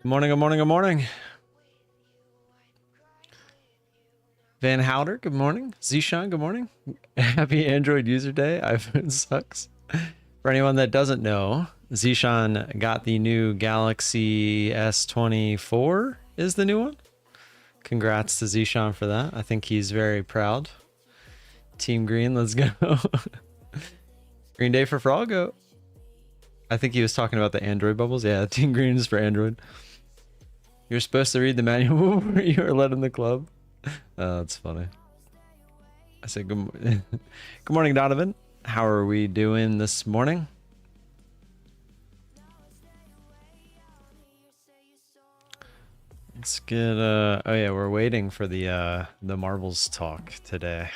Good morning, good morning, good morning. Van Houder, good morning. Zishan, good morning. Happy Android User Day. iPhone sucks. For anyone that doesn't know, Zishan got the new Galaxy S24 is the new one. Congrats to Zishan for that. I think he's very proud. Team Green, let's go. Green Day for Froggo. I think he was talking about the Android bubbles. Yeah, Team Green is for Android. You're supposed to read the manual before you are led in the club. Oh, that's funny. I said good, good morning, Donovan. How are we doing this morning? Let's get oh yeah, we're waiting for the marbles talk today.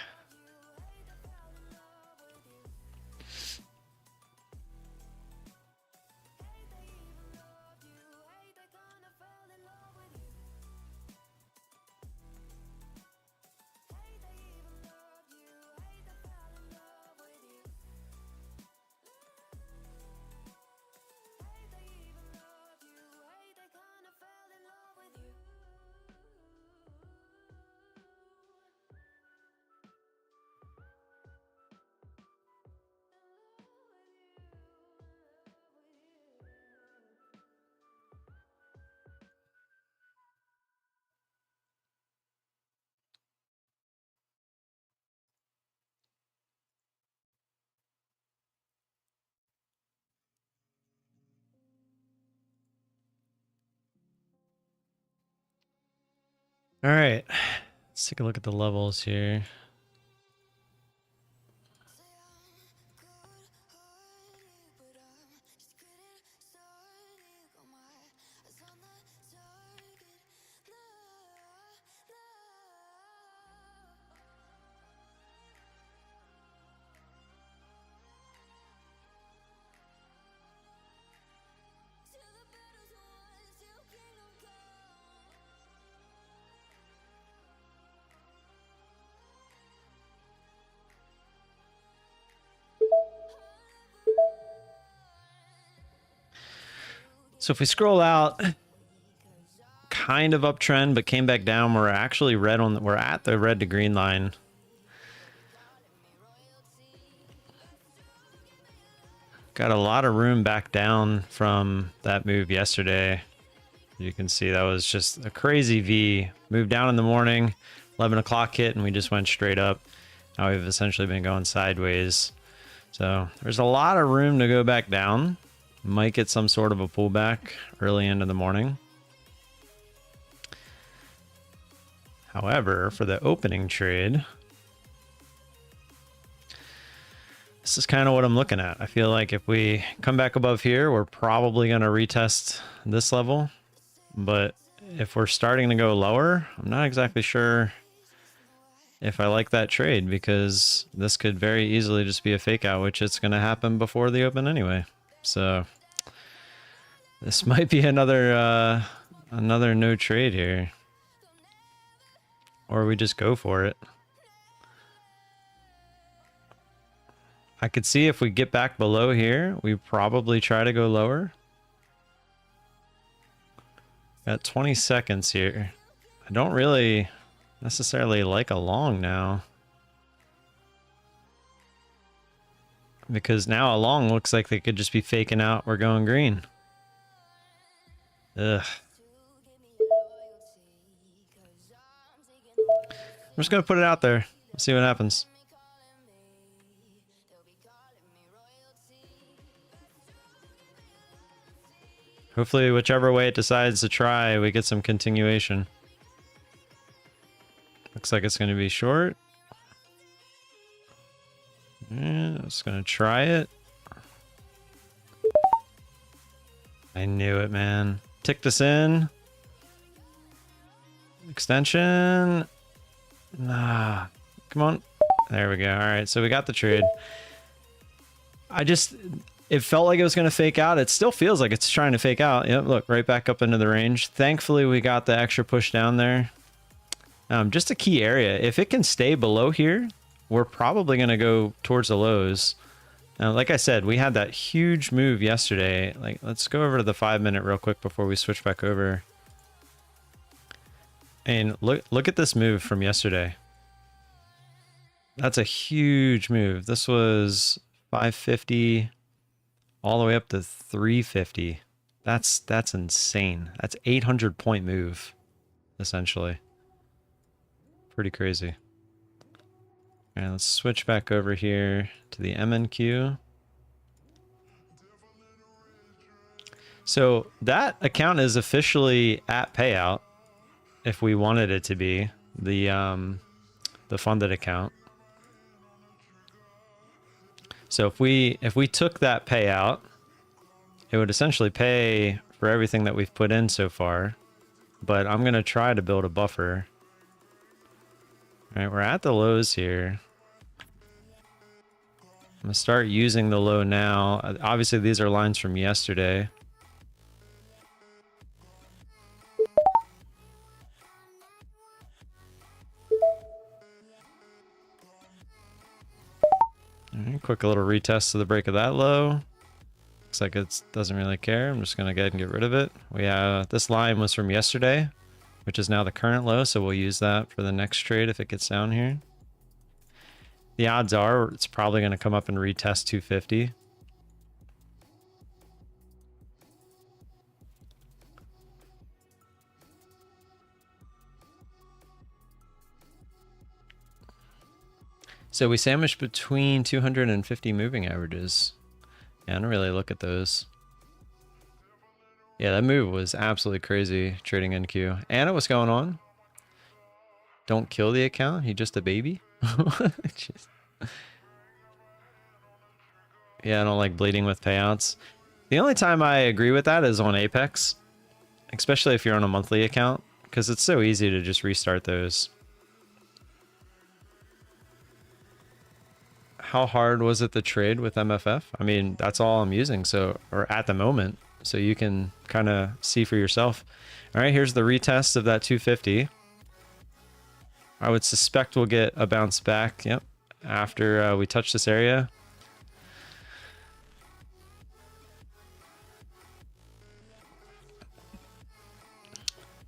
All right, let's take a look at the levels here. So if we scroll out, kind of uptrend, but came back down. We're actually red on. We're at the red to green line. Got a lot of room back down from that move yesterday. You can see that was just a crazy V. Moved down in the morning, 11 o'clock hit, and we just went straight up. Now we've essentially been going sideways. So there's a lot of room to go back down. Might get some sort of a pullback early into the morning. However, for the opening trade, this is kind of what I'm looking at. I feel like if we come back above here, we're probably going to retest this level. But if we're starting to go lower, I'm not exactly sure if I like that trade, because this could very easily just be a fake out, which it's going to happen before the open anyway. So this might be another no trade here, or we just go for it. I could see if we get back below here, we probably try to go lower. Got 20 seconds here. I don't really necessarily like a long now, because now a long looks like they could just be faking out we're going green. Ugh. I'm just gonna put it out there. Let's see what happens. Hopefully, whichever way it decides to try, we get some continuation. Looks like it's going to be short. Yeah, it's going to try it. I knew it, man. Tick this in. Extension. Nah. Come on. There we go. All right, so we got the trade. It felt like it was going to fake out. It still feels like it's trying to fake out. Yep, look, right back up into the range. Thankfully, we got the extra push down there. Just a key area. If it can stay below here, we're probably going to go towards the lows. Now, like I said, we had that huge move yesterday. Like, let's go over to the 5-minute real quick before we switch back over. And look at this move from yesterday. That's a huge move. This was 550 all the way up to 350. That's insane. That's 800 point move, essentially. Pretty crazy. All right, let's switch back over here to the MNQ. So that account is officially at payout if we wanted it to be, the funded account. So if we took that payout, it would essentially pay for everything that we've put in so far. But I'm going to try to build a buffer. All right, we're at the lows here. I'm going to start using the low now. Obviously, these are lines from yesterday. All right, quick little retest to the break of that low. Looks like it doesn't really care. I'm just going to go ahead and get rid of it. We have this line was from yesterday, which is now the current low, so we'll use that for the next trade if it gets down here. The odds are it's probably going to come up and retest 250. So we sandwiched between 250 moving averages. Yeah, I don't really look at those. Yeah, that move was absolutely crazy trading NQ. Anna, what's going on? Don't kill the account. He just a baby. Yeah, I don't like bleeding with payouts. The only time I agree with that is on Apex, especially if you're on a monthly account, because it's so easy to just restart those. How hard was it to trade with MFF? I mean, that's all I'm using, so, or at the moment, so you can kind of see for yourself. All right, here's the retest of that 250. I would suspect we'll get a bounce back, yep, after we touch this area.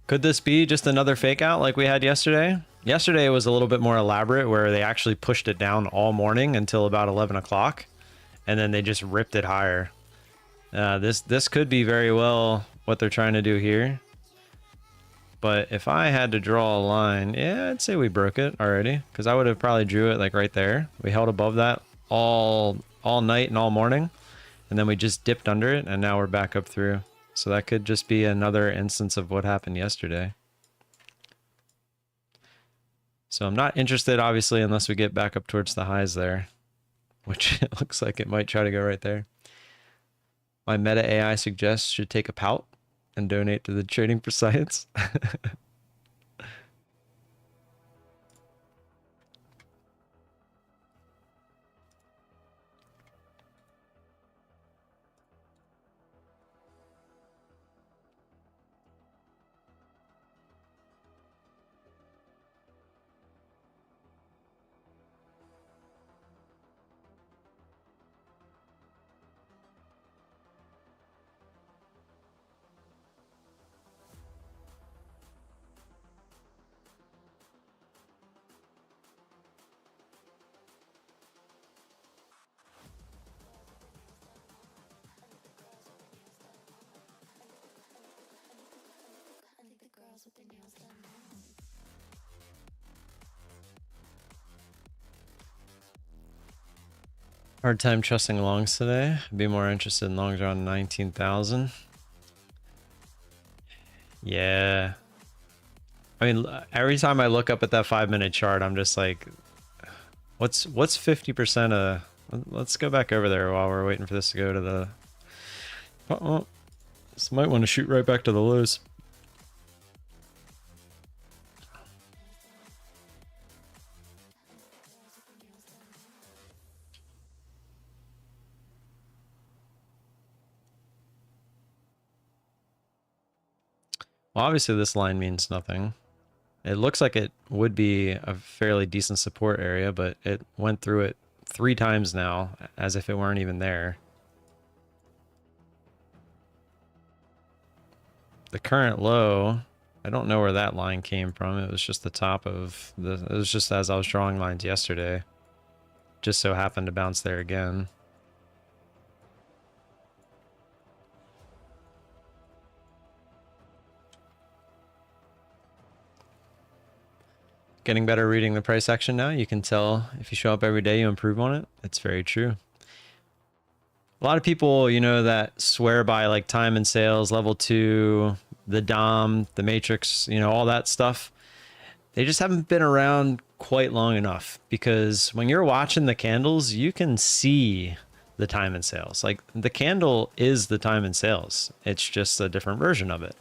Could this be just another fake out like we had yesterday? Yesterday was a little bit more elaborate where they actually pushed it down all morning until about 11 o'clock, and then they just ripped it higher. This could be very well what they're trying to do here. But if I had to draw a line, yeah, I'd say we broke it already, because I would have probably drew it like right there. We held above that all night and all morning, and then we just dipped under it, and now we're back up through. So that could just be another instance of what happened yesterday. So I'm not interested, obviously, unless we get back up towards the highs there, which it looks like it might try to go right there. My meta AI suggests should take a pout and donate to the Trading for Science. Hard time trusting longs today. I'd be more interested in longs around 19,000. Yeah. I mean, every time I look up at that 5-minute chart, I'm just like, what's 50% of... Let's go back over there while we're waiting for this to go to the... Oh, this might want to shoot right back to the lows. Well, obviously this line means nothing. It looks like it would be a fairly decent support area, but it went through it 3 times now, as if it weren't even there. The current low, I don't know where that line came from. It was just the top of the, it was just as I was drawing lines yesterday. Just so happened to bounce there again. Getting better reading the price action now. You can tell if you show up every day, you improve on it. It's very true. A lot of people, you know, that swear by like time and sales, level 2, the DOM, the matrix, you know, all that stuff. They just haven't been around quite long enough, because when you're watching the candles, you can see the time and sales. Like the candle is the time and sales. It's just a different version of it.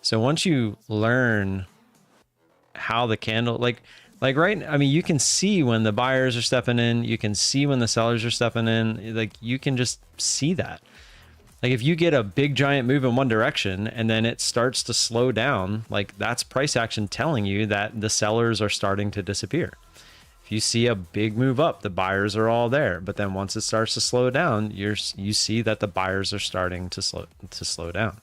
So once you learn how the candle, like right, I mean, you can see when the buyers are stepping in, you can see when the sellers are stepping in, like you can just see that. Like if you get a big giant move in one direction and then it starts to slow down, like that's price action telling you that the sellers are starting to disappear. If you see a big move up, the buyers are all there, but then once it starts to slow down, you see that the buyers are starting to slow down.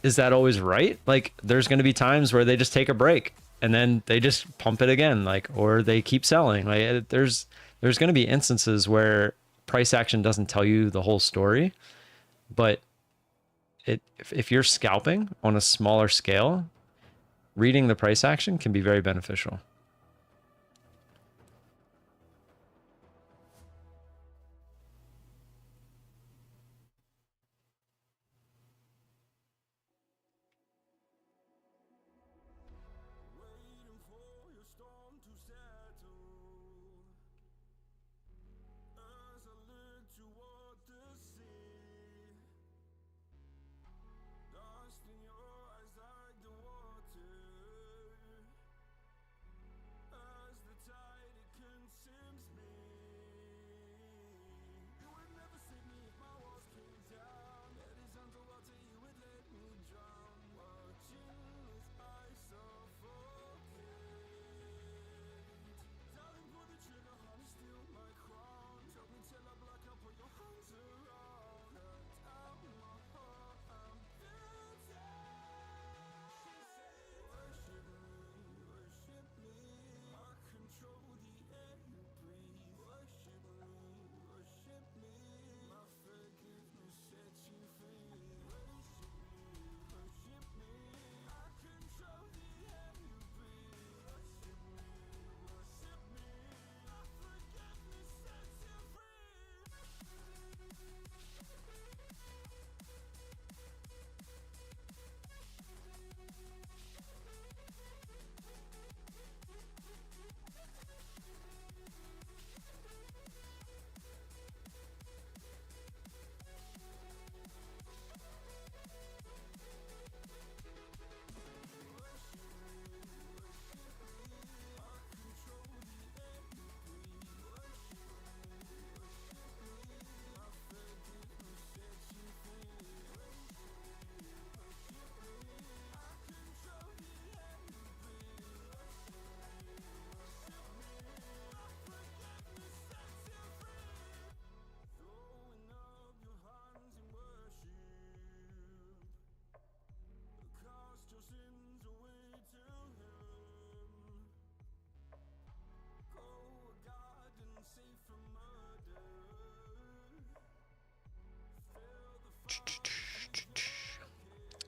Is that always right? Like there's going to be times where they just take a break and then they just pump it again, like, or they keep selling. Like there's going to be instances where price action doesn't tell you the whole story, but if you're scalping on a smaller scale, reading the price action can be very beneficial.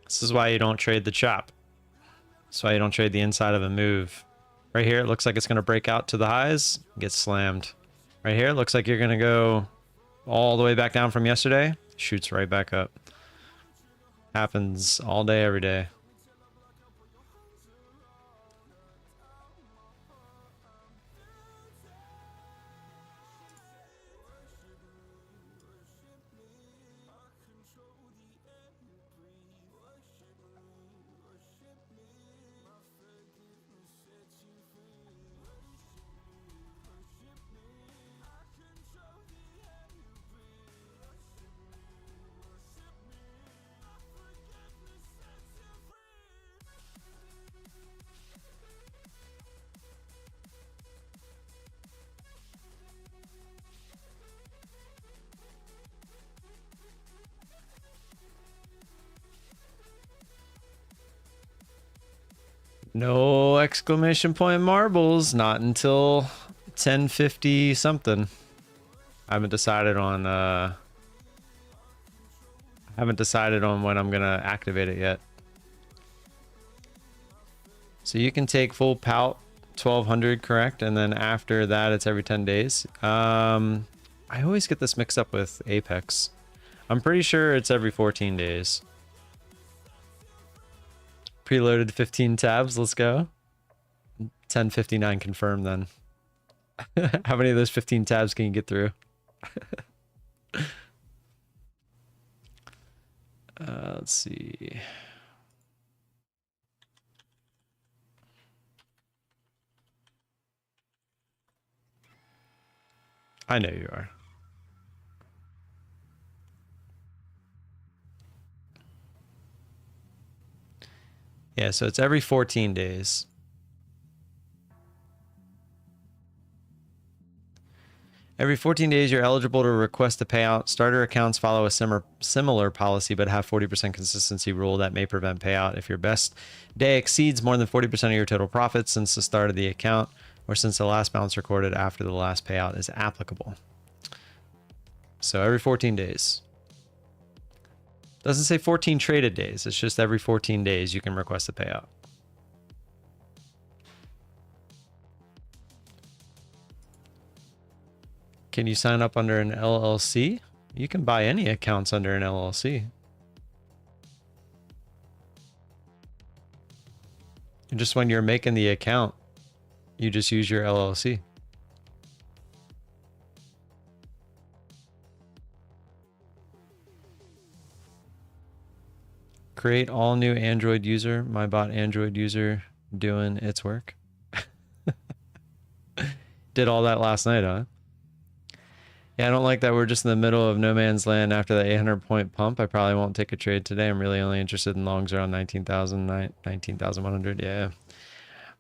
This is why you don't trade the chop. That's why you don't trade the inside of a move. Right here, it looks like it's going to break out to the highs, get slammed. Right here, it looks like you're going to go all the way back down from yesterday, shoots right back up. Happens all day, every day. No exclamation point marbles, not until 10:50 something. I haven't decided on when I'm gonna activate it yet. So you can take full pout 1200, correct? And then after that, it's every 10 days. I always get this mixed up with Apex. I'm pretty sure it's every 14 days. Preloaded 15 tabs. Let's go. 1059 confirmed then. How many of those 15 tabs can you get through? Let's see. I know you are. Yeah, so it's every 14 days. Every 14 days, you're eligible to request a payout. Starter accounts follow a similar policy, but have 40% consistency rule that may prevent payout if your best day exceeds more than 40% of your total profits since the start of the account, or since the last balance recorded after the last payout is applicable. So every 14 days. Doesn't say 14 traded days. It's just every 14 days you can request a payout. Can you sign up under an LLC? You can buy any accounts under an LLC. And just when you're making the account, you just use your LLC. Create all new Android user. My bot Android user doing its work. Did all that last night, huh? Yeah, I don't like that we're just in the middle of no man's land after the 800 point pump. I probably won't take a trade today. I'm really only interested in longs around 19,000, 19,100. Yeah.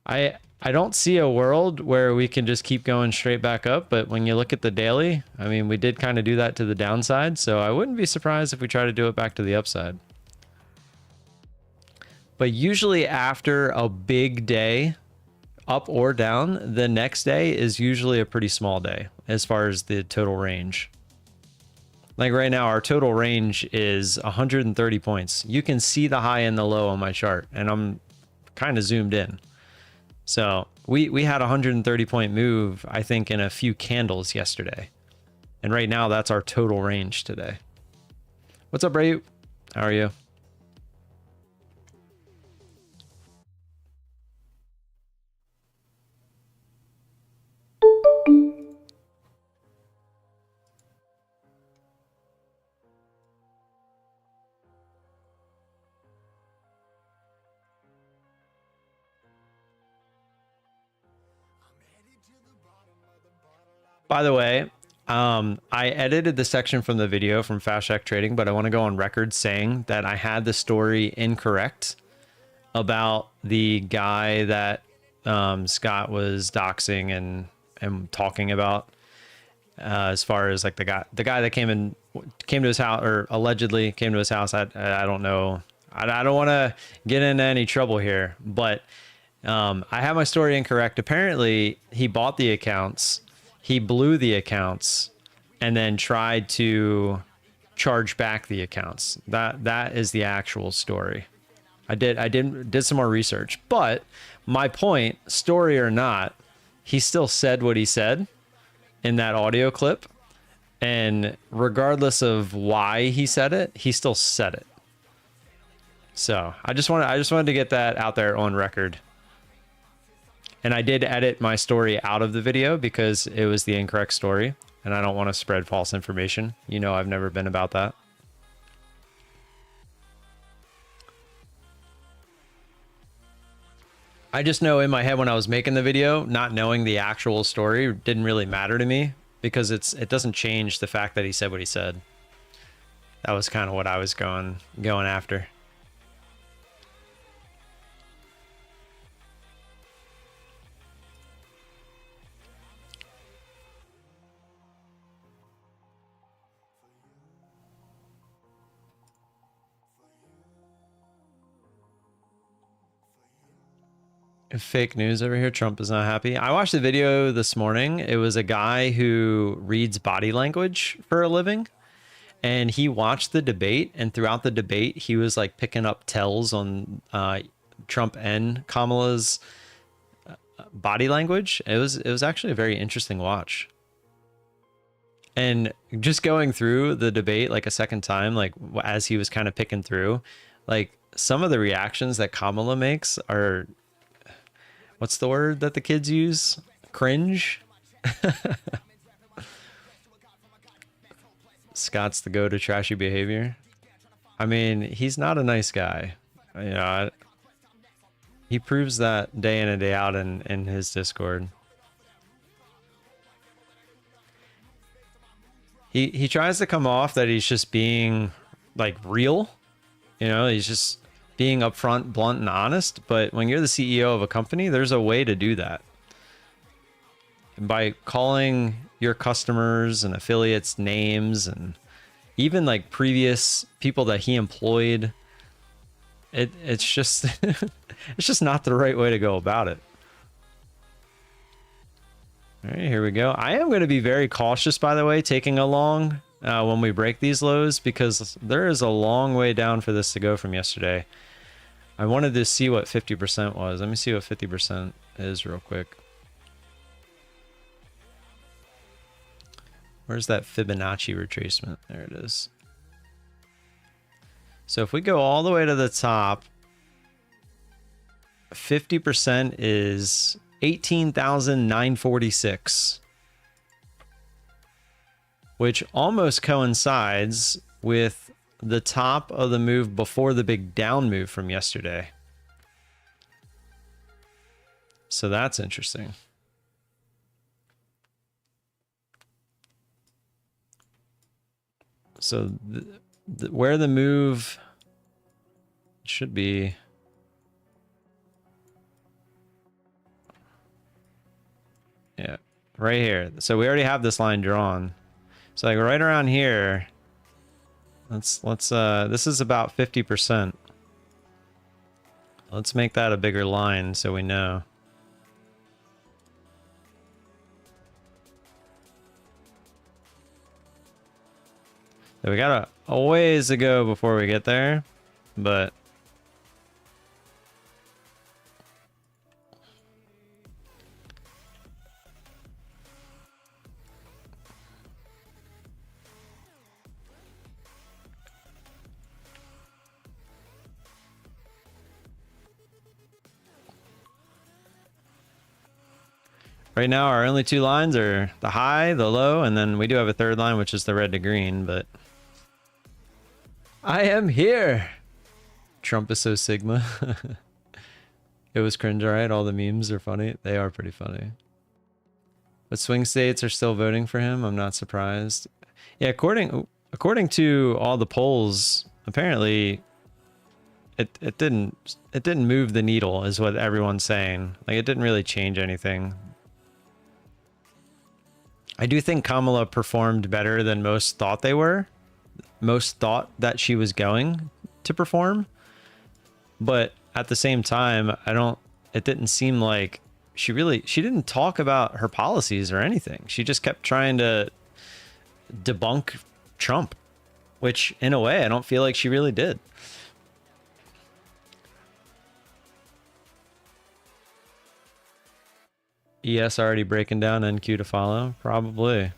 I don't see a world where we can just keep going straight back up, but when you look at the daily, I mean, we did kind of do that to the downside, so I wouldn't be surprised if we try to do it back to the upside. But usually after a big day, up or down, the next day is usually a pretty small day as far as the total range. Like right now, our total range is 130 points. You can see the high and the low on my chart, and I'm kind of zoomed in. So we had a 130 point move, I think, in a few candles yesterday. And right now, that's our total range today. What's up, Ray? How are you? By the way, I edited the section from the video from Fast Shack Trading, but I want to go on record saying that I had the story incorrect about the guy that Scott was doxing and talking about, as far as like the guy that came to his house, or allegedly came to his house. I don't know. I don't want to get into any trouble here, but I have my story incorrect. Apparently, he bought the accounts. He blew the accounts and then tried to charge back the accounts. That is the actual story. I did some more research, but my point, story or not, he still said what he said in that audio clip, and regardless of why he said it, he still said it. So I just wanted to get that out there on record. And I did edit my story out of the video because it was the incorrect story, and I don't want to spread false information. You know, I've never been about that. I just know in my head when I was making the video, not knowing the actual story didn't really matter to me because it doesn't change the fact that he said what he said. That was kind of what I was going after. Fake news over here. Trump is not happy. I watched the video this morning. It was a guy who reads body language for a living, and he watched the debate, and throughout the debate he was like picking up tells on Trump and Kamala's body language. It was actually a very interesting watch. And just going through the debate like a second time, like as he was kind of picking through, like some of the reactions that Kamala makes are, what's the word that the kids use? Cringe. Scott's the go to trashy behavior. I mean, he's not a nice guy. You know, he proves that day in and day out in his Discord. He tries to come off that he's just being like real. You know, he's just being upfront, blunt, and honest. But when you're the CEO of a company, there's a way to do that. And by calling your customers and affiliates names and even like previous people that he employed, it's just it's just not the right way to go about it. All right, here we go. I am going to be very cautious, by the way, taking a long when we break these lows, because there is a long way down for this to go from yesterday. I wanted to see what 50% was. Let me see what 50% is real quick. Where's that Fibonacci retracement? There it is. So if we go all the way to the top, 50% is 18,946, which almost coincides with the top of the move before the big down move from yesterday. So that's interesting. So where the move should be, yeah, right here. So we already have this line drawn. So like right around here, let's this is about 50%. Let's make that a bigger line so we know. So we got a ways to go before we get there, but right now our only two lines are the high, the low, and then we do have a third line, which is the red to green, but I am here. Trump is so Sigma. It was cringe, all right? All the memes are funny. They are pretty funny. But swing states are still voting for him. I'm not surprised. Yeah, according to all the polls, apparently it didn't move the needle, is what everyone's saying. Like, it didn't really change anything. I do think Kamala performed better than most thought they were. Most thought that she was going to perform, but at the same time, it didn't seem like she didn't talk about her policies or anything. She just kept trying to debunk Trump, which in a way I don't feel like she really did. ES already breaking down NQ to follow, probably.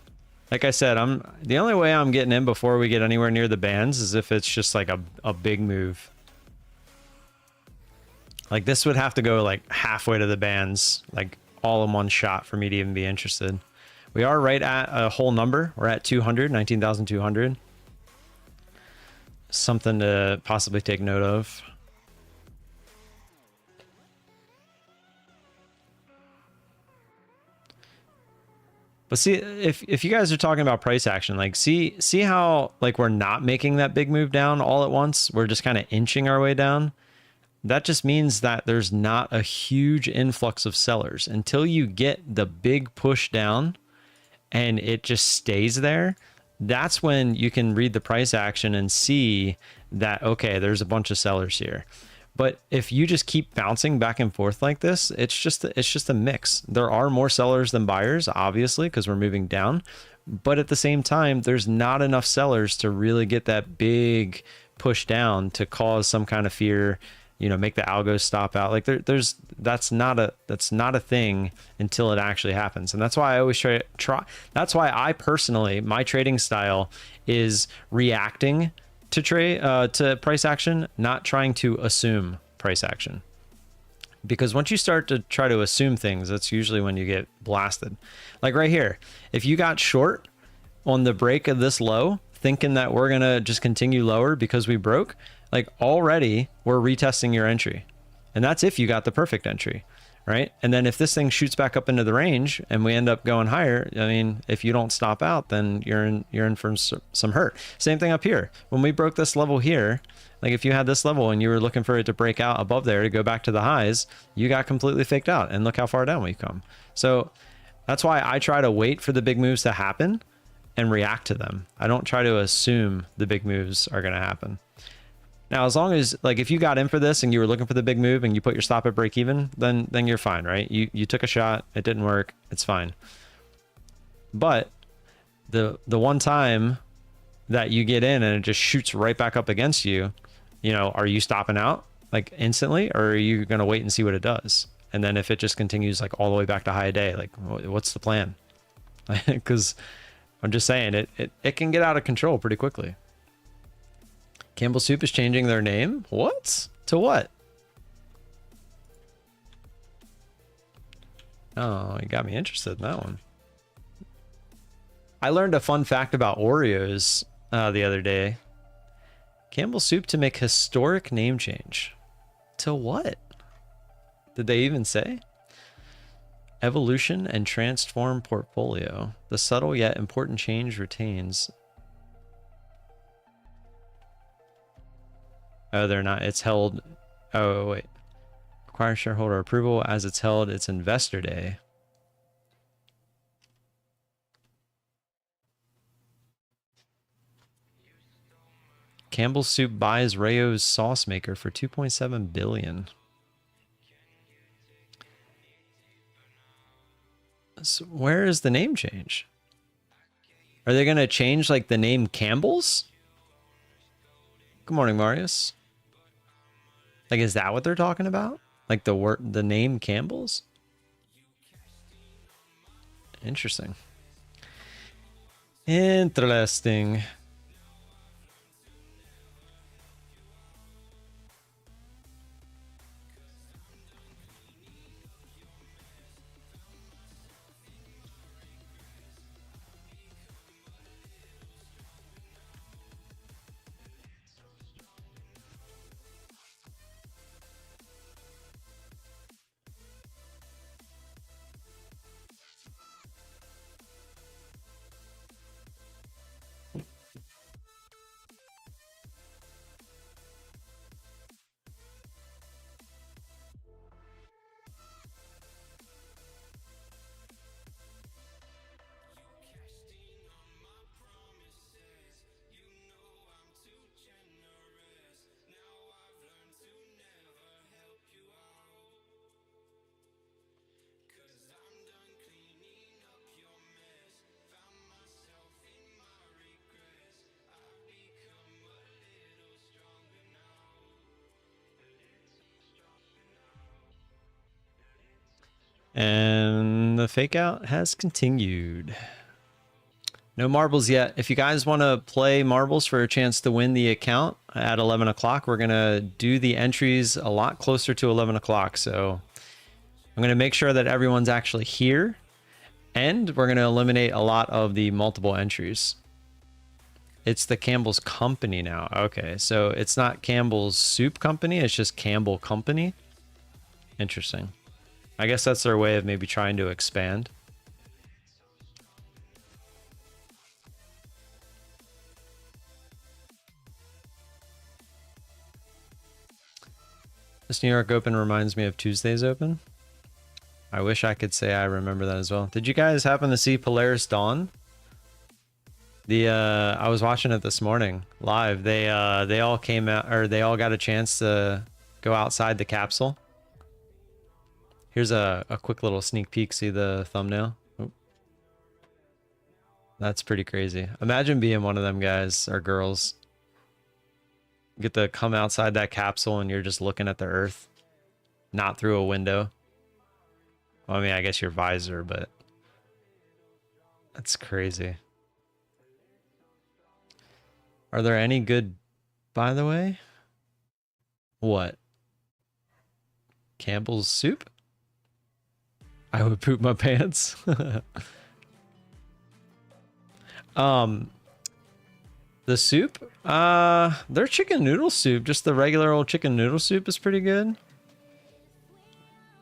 Like I said, the only way I'm getting in before we get anywhere near the bands is if it's just like a big move. Like this would have to go like halfway to the bands, like all in one shot for me to even be interested. We are right at a whole number. We're at 200, 19,200. Something to possibly take note of. But see, if you guys are talking about price action, like see how like we're not making that big move down all at once. We're just kind of inching our way down. That just means that there's not a huge influx of sellers until you get the big push down and it just stays there. That's when you can read the price action and see that, okay, there's a bunch of sellers here. But if you just keep bouncing back and forth like this, it's just a mix. There are more sellers than buyers, obviously, because we're moving down. But at the same time, there's not enough sellers to really get that big push down to cause some kind of fear, you know, make the algo stop out. Like that's not a thing until it actually happens. And that's why I always try. That's why I personally, my trading style is reacting to price action, not trying to assume price action. Because once you start to try to assume things, that's usually when you get blasted. Like right here, if you got short on the break of this low, thinking that we're gonna just continue lower because we broke, like already we're retesting your entry. And that's if you got the perfect entry, right? And then if this thing shoots back up into the range and we end up going higher, I mean, if you don't stop out, then you're in for some hurt. Same thing up here. When we broke this level here, like if you had this level and you were looking for it to break out above there to go back to the highs, you got completely faked out, and look how far down we've come. So that's why I try to wait for the big moves to happen and react to them. I don't try to assume the big moves are going to happen. Now, as long as, like, if you got in for this and you were looking for the big move and you put your stop at break even, then you're fine, right? You took a shot, it didn't work, it's fine. But the one time that you get in and it just shoots right back up against you, you know, are you stopping out like instantly, or are you going to wait and see what it does? And then if it just continues like all the way back to high day, like what's the plan? Because I'm just saying it can get out of control pretty quickly. Campbell Soup is changing their name. What? To what? Oh, you got me interested in that one. I learned a fun fact about Oreos the other day. Campbell Soup to make historic name change. To what? Did they even say? Evolution and transform portfolio. The subtle yet important change retains. Oh, they're not. It's held. Oh, wait. Require shareholder approval as it's held its investor day. Campbell Soup buys Rayo's sauce maker for $2.7 billion. So where is the name change? Are they going to change like the name Campbell's? Good morning, Marius. Like, is that what they're talking about? Like the name Campbell's? Interesting. Interesting. And the fake out has continued. No marbles yet. If you guys want to play marbles for a chance to win the account at 11 o'clock, we're going to do the entries a lot closer to 11 o'clock. So I'm going to make sure that everyone's actually here, and we're going to eliminate a lot of the multiple entries. It's the Campbell's Company now. Okay, so it's not Campbell's Soup Company. It's just Campbell Company. Interesting. I guess that's their way of maybe trying to expand. This New York Open reminds me of Tuesday's Open. I wish I could say I remember that as well. Did you guys happen to see Polaris Dawn? I was watching it this morning live. They all came out, or they all got a chance to go outside the capsule. Here's a quick little sneak peek. See the thumbnail? Oop. That's pretty crazy. Imagine being one of them guys or girls. You get to come outside that capsule and you're just looking at the earth, not through a window. Well, I mean, I guess your visor, but that's crazy. Are there any good, by the way? What? Campbell's soup? I would poop my pants. The soup? Their chicken noodle soup, just the regular old chicken noodle soup is pretty good.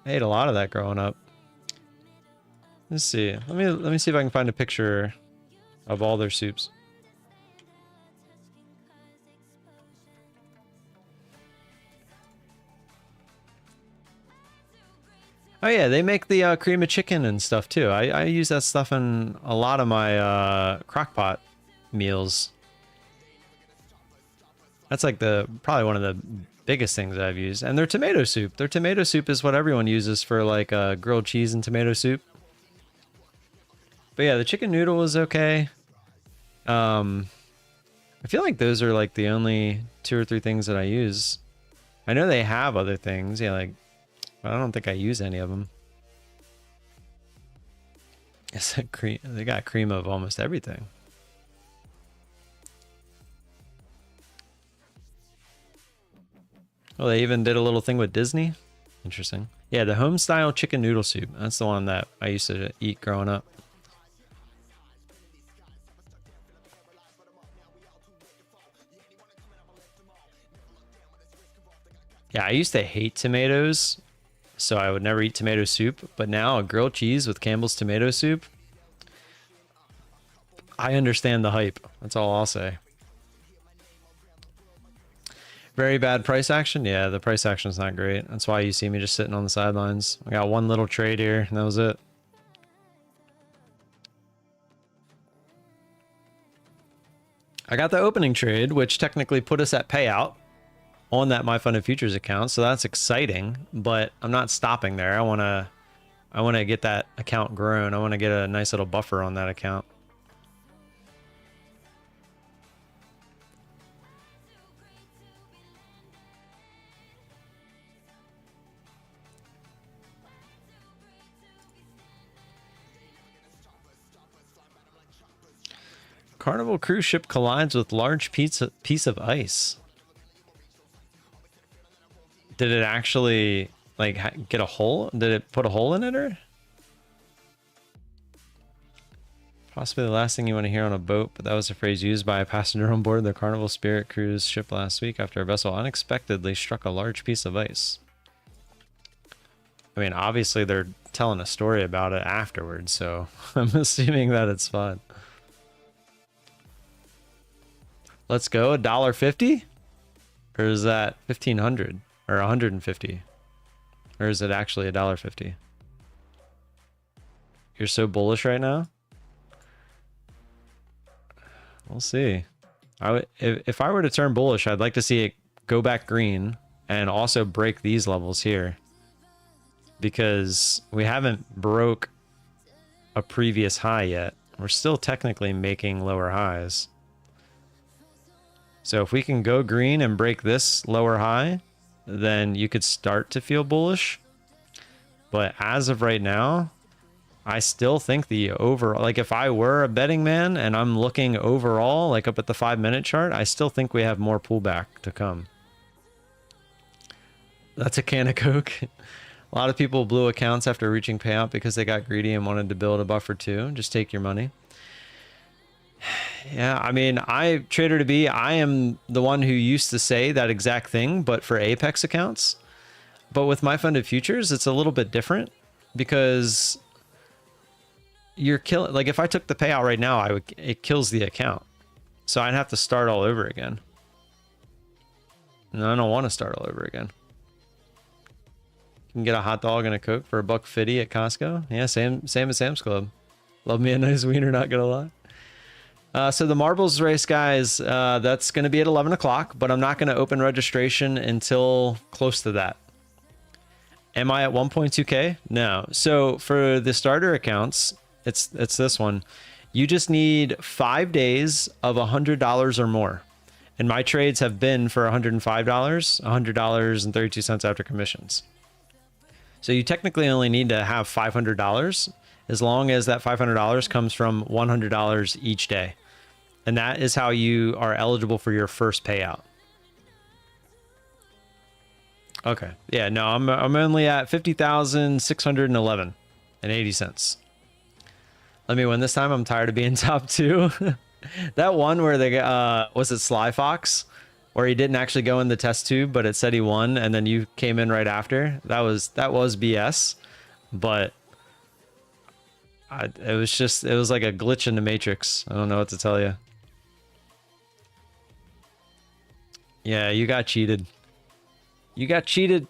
I ate a lot of that growing up. Let's see. Let me see if I can find a picture of all their soups. Oh yeah, they make the cream of chicken and stuff too. I use that stuff in a lot of my crock pot meals. That's like probably one of the biggest things I've used. And their tomato soup. Their tomato soup is what everyone uses for like grilled cheese and tomato soup. But yeah, the chicken noodle is okay. I feel like those are like the only 2 or 3 things that I use. I know they have other things, yeah, like, but I don't think I use any of them. It's like cream. They got cream of almost everything. Oh, they even did a little thing with Disney. Interesting. Yeah, the home style chicken noodle soup. That's the one that I used to eat growing up. Yeah, I used to hate tomatoes, so I would never eat tomato soup. But now a grilled cheese with Campbell's tomato soup, I understand the hype. That's all I'll say. Very bad price action. Yeah, the price action's not great. That's why you see me just sitting on the sidelines. I got one little trade here, and that was it. I got the opening trade, which technically put us at payout on that My Funded Futures account, so that's exciting, but I'm not stopping there. I want to get that account grown. I want to get a nice little buffer on that account. Carnival cruise ship collides with large piece of ice. Did it actually like get a hole? Did it put a hole in it, or possibly the last thing you want to hear on a boat? But that was a phrase used by a passenger on board the Carnival Spirit cruise ship last week after a vessel unexpectedly struck a large piece of ice. I mean, obviously they're telling a story about it afterwards, so I'm assuming that it's fun. Let's go. $1.50, or is that 1,500 or 150, or is it actually $1.50? You're so bullish right now. We'll see. If I were to turn bullish, I'd like to see it go back green and also break these levels here, because we haven't broke a previous high yet. We're still technically making lower highs. So if we can go green and break this lower high, then you could start to feel bullish. But as of right now, I still think the overall, like if I were a betting man and I'm looking overall, like up at the 5-minute chart, I still think we have more pullback to come. That's a can of Coke. A lot of people blew accounts after reaching payout because they got greedy and wanted to build a buffer too. Just take your money. Yeah, I mean, Trader to be, I am the one who used to say that exact thing, but for Apex accounts. But with My Funded Futures, it's a little bit different, because you're killing, like if I took the payout right now, it kills the account. So I'd have to start all over again. And I don't want to start all over again. You can get a hot dog and a Coke for $1.50 at Costco. Yeah, same as Sam's Club. Love me a nice wiener, not gonna lie. So the marbles race, guys, that's going to be at 11 o'clock, but I'm not going to open registration until close to that. Am I at 1.2K? No. So for the starter accounts, it's this one. You just need 5 days of $100 or more. And my trades have been for $105, $100.32 after commissions. So you technically only need to have $500 as long as that $500 comes from $100 each day. And that is how you are eligible for your first payout. Okay. Yeah, no, I'm only at 50,611 and 80 cents. Let me win this time. I'm tired of being top 2. That one where they was it Sly Fox, where he didn't actually go in the test tube, but it said he won, and then you came in right after. That was BS, but it was like a glitch in the Matrix. I don't know what to tell you. Yeah, you got cheated. You got cheated.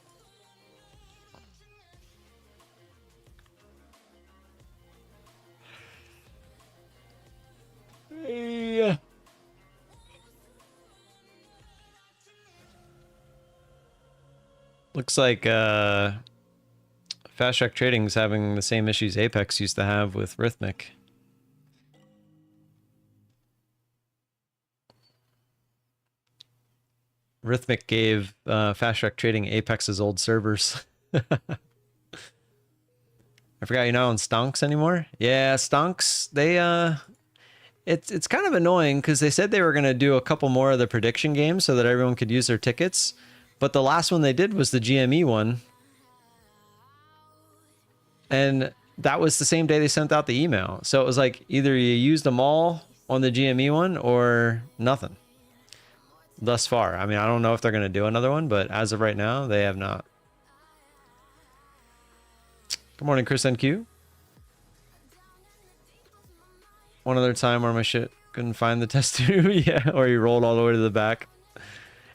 Yeah. Looks like Fast Track Trading's having the same issues Apex used to have with Rhythmic. Rhythmic gave Fast Track Trading Apex's old servers. I forgot you're not on Stonks anymore. Yeah, Stonks, they it's kind of annoying because they said they were gonna do a couple more of the prediction games so that everyone could use their tickets. But the last one they did was the GME one. And that was the same day they sent out the email. So it was like either you used them all on the GME one or nothing. Thus far. I mean, I don't know if they're going to do another one, but as of right now, they have not. Good morning, Chris NQ. One other time where my shit couldn't find the test tube. Yeah, or you rolled all the way to the back.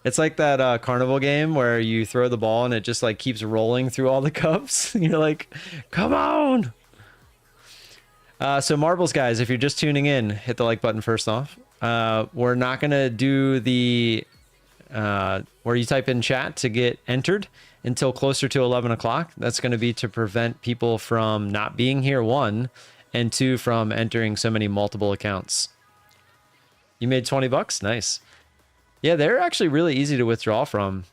It's like that carnival game where you throw the ball and it just like keeps rolling through all the cups. You're like, come on. So marbles, guys, if you're just tuning in, hit the like button first off. We're not going to do the where you type in chat to get entered until closer to 11 o'clock. That's going to be to prevent people from not being here, 1, and 2, from entering so many multiple accounts. You made 20 bucks? Nice. Yeah, they're actually really easy to withdraw from.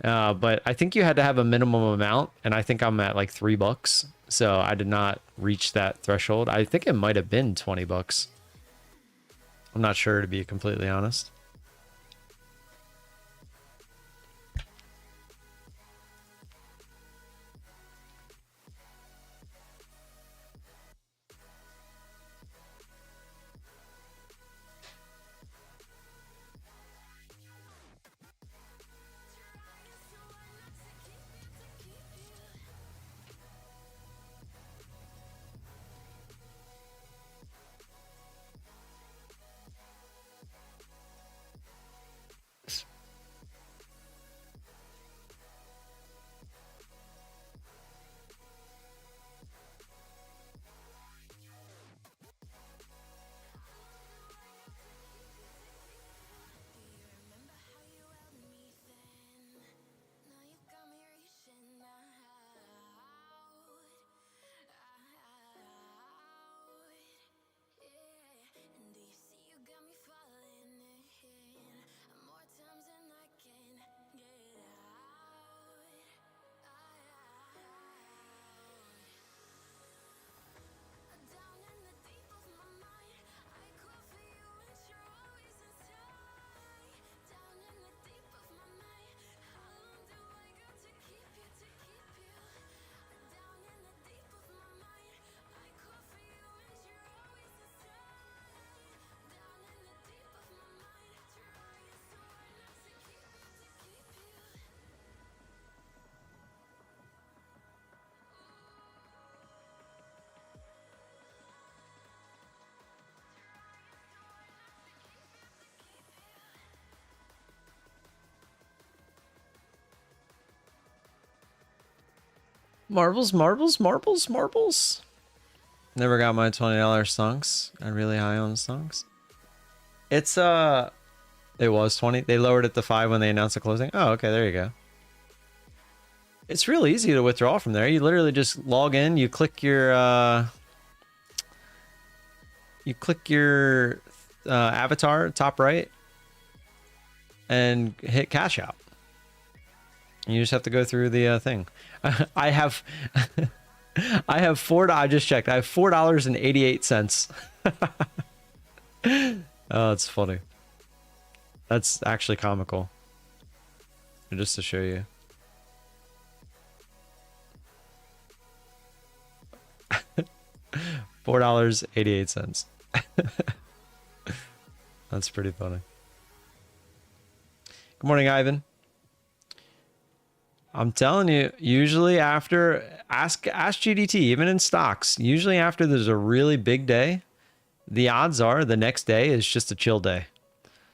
But I think you had to have a minimum amount, and I think I'm at like $3. So I did not reach that threshold. I think it might have been 20 bucks. I'm not sure, to be completely honest. Marbles, marbles, marbles, marbles. Never got my $20 stonks. I'm really high on stonks. It's it was 20. They lowered it to 5 when they announced the closing. Oh, okay, there you go. It's real easy to withdraw from there. You literally just log in, you click your avatar top right and hit cash out. You just have to go through the thing. I have I have I just checked. I have $4.88. Oh, it's funny. That's actually comical. Just to show you. $4.88. That's pretty funny. Good morning, Ivan. I'm telling you, usually after ask GDT, even in stocks, usually after there's a really big day, the odds are the next day is just a chill day.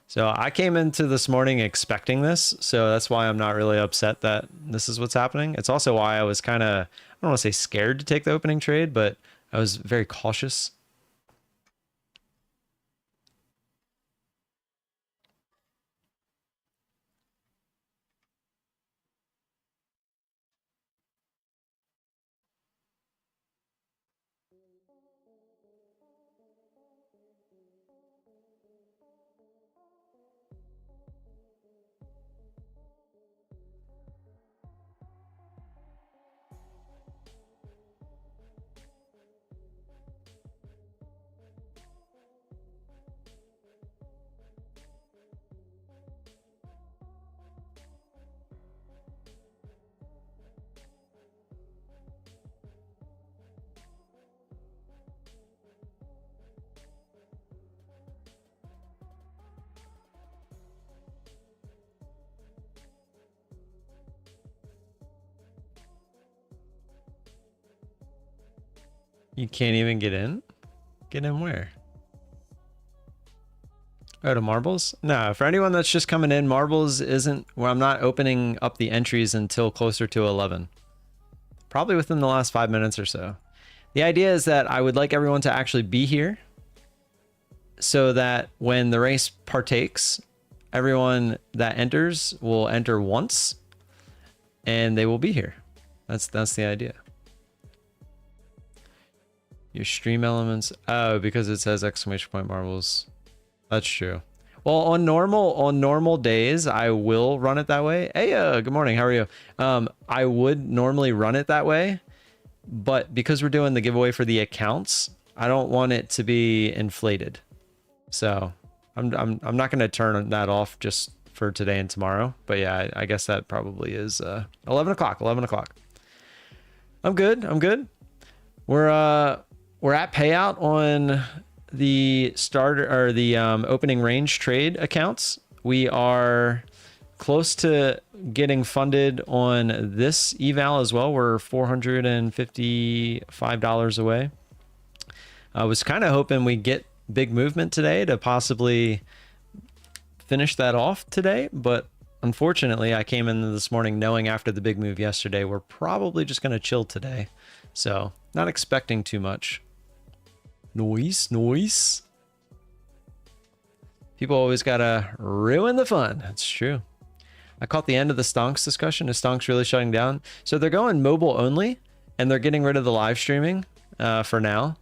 So I came into this morning expecting this, so that's why I'm not really upset that this is what's happening. It's also why I was kind of, I don't want to say scared to take the opening trade, but I was very cautious. You can't even get in? Get in where? Oh, to marbles? No, for anyone that's just coming in, marbles isn't where I'm not opening up the entries until closer to 11. Probably within the last 5 minutes or so. The idea is that I would like everyone to actually be here so that when the race partakes, everyone that enters will enter once and they will be here. That's the idea. Your stream elements. Oh, because it says exclamation point marbles. That's true. Well, on normal days, I will run it that way. Hey, good morning. How are you? I would normally run it that way, but because we're doing the giveaway for the accounts, I don't want it to be inflated. So I'm not going to turn that off just for today and tomorrow. But yeah, I guess that probably is 11 o'clock. 11 o'clock. I'm good. I'm good. We're at payout on the starter or the opening range trade accounts. We are close to getting funded on this eval as well. We're $455 away. I was kind of hoping we get big movement today to possibly finish that off today, but unfortunately I came in this morning knowing after the big move yesterday we're probably just going to chill today, so not expecting too much. Noise. People always gotta ruin the fun. That's true. I caught the end of the stonks discussion. Is stonks really shutting down? So they're going mobile only, and they're getting rid of the live streaming for now.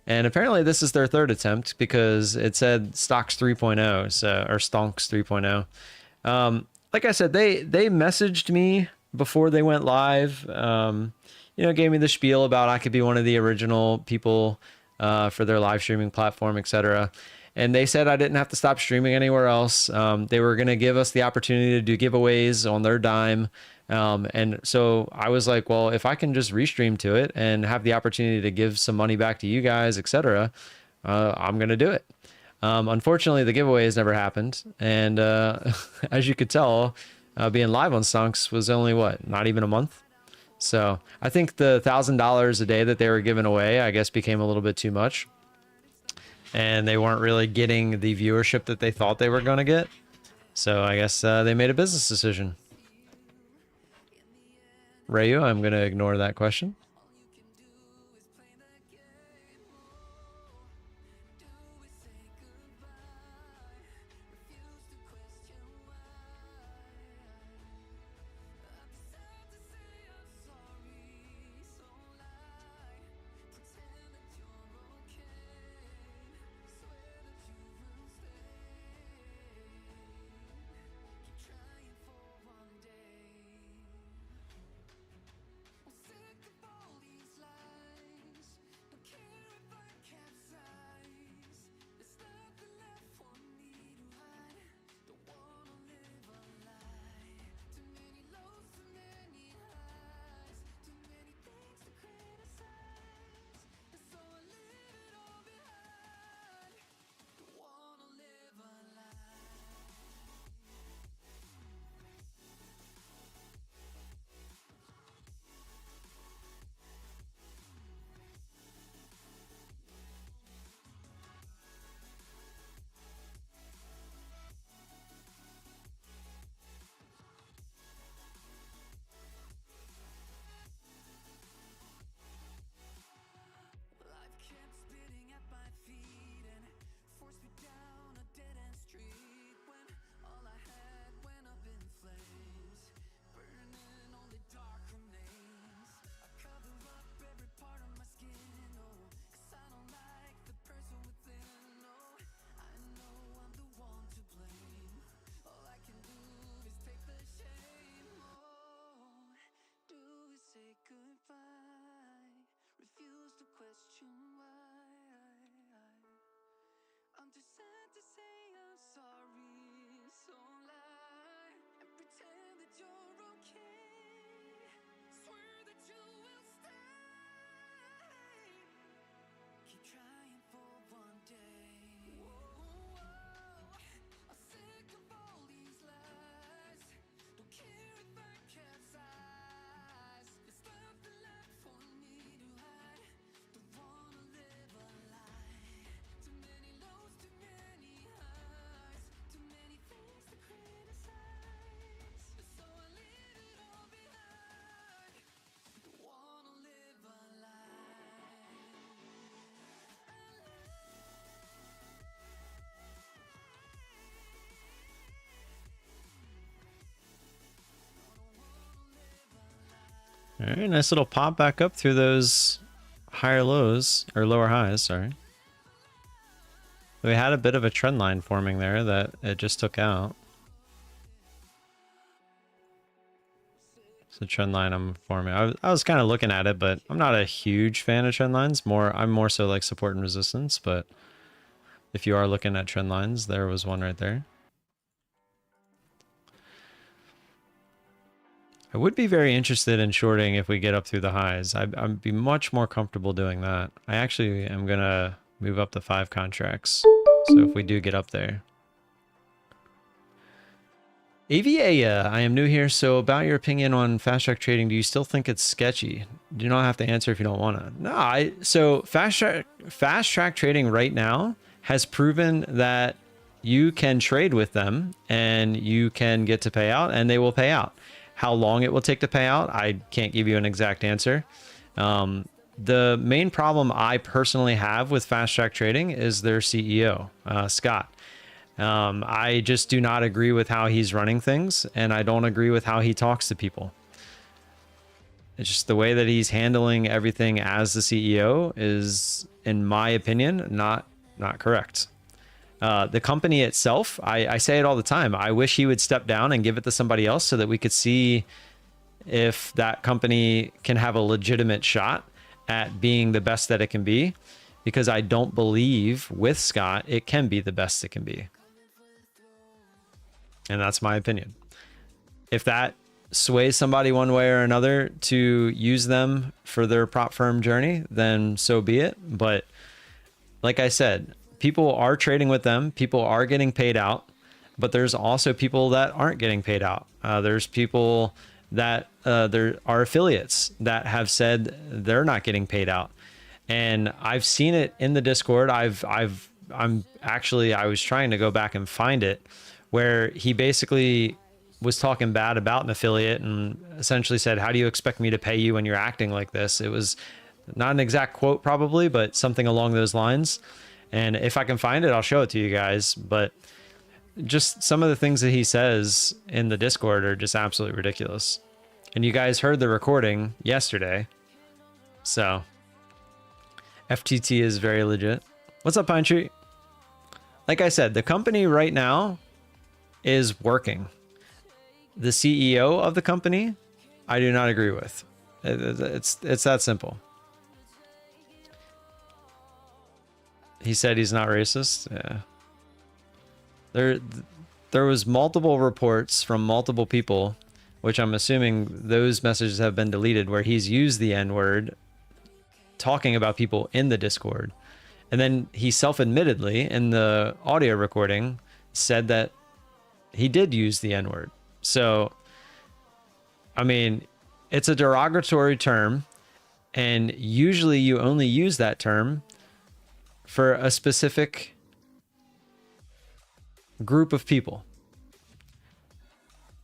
And apparently this is their third attempt because it said stocks 3.0, so or stonks 3.0. Like I said, they messaged me before they went live. Gave me the spiel about I could be one of the original people for their live streaming platform, etc. And they said I didn't have to stop streaming anywhere else. They were going to give us the opportunity to do giveaways on their dime. And so I was like, well, if I can just restream to it and have the opportunity to give some money back to you guys, etc., I'm going to do it. Unfortunately, the giveaway has never happened. And as you could tell, being live on Stonks was only not even a month. So I think the $1,000 a day that they were giving away, I guess, became a little bit too much. And they weren't really getting the viewership that they thought they were going to get. So I guess they made a business decision. Rayu, I'm going to ignore that question. All right, nice little pop back up through those higher lows, or lower highs, sorry. We had a bit of a trend line forming there that it just took out. It's a trend line I'm forming. I was kind of looking at it, but I'm not a huge fan of trend lines. I'm more so like support and resistance, but if you are looking at trend lines, there was one right there. I would be very interested in shorting if we get up through the highs. I'd be much more comfortable doing that. I actually am going to move up to 5 contracts. So if we do get up there. AVA, I am new here. So about your opinion on fast track trading, do you still think it's sketchy? You do not have to answer if you don't want to. No, so fast track trading right now has proven that you can trade with them and you can get to pay out and they will pay out. How long it will take to pay out, I can't give you an exact answer. The main problem I personally have with fast track trading is their CEO, Scott. I just do not agree with how he's running things, and I don't agree with how he talks to people. It's just the way that he's handling everything as the CEO is, in my opinion, not correct. The company itself, I say it all the time. I wish he would step down and give it to somebody else so that we could see if that company can have a legitimate shot at being the best that it can be, because I don't believe with Scott it can be the best it can be. And that's my opinion. If that sways somebody one way or another to use them for their prop firm journey, then so be it. But like I said, people are trading with them. People are getting paid out, but there's also people that aren't getting paid out. There's people that there are affiliates that have said they're not getting paid out. And I've seen it in the Discord. I was trying to go back and find it, where he basically was talking bad about an affiliate and essentially said, how do you expect me to pay you when you're acting like this? It was not an exact quote probably, but something along those lines. And if I can find it, I'll show it to you guys. But just some of the things that he says in the Discord are just absolutely ridiculous. And you guys heard the recording yesterday. So FTT is very legit. What's up, Pine Tree? Like I said, the company right now is working. The CEO of the company, I do not agree with. It's that simple. He said he's not racist. Yeah. There was multiple reports from multiple people, which I'm assuming those messages have been deleted, where he's used the N-word talking about people in the Discord. And then he self-admittedly in the audio recording said that he did use the N-word. So, I mean, it's a derogatory term, and usually you only use that term for a specific group of people.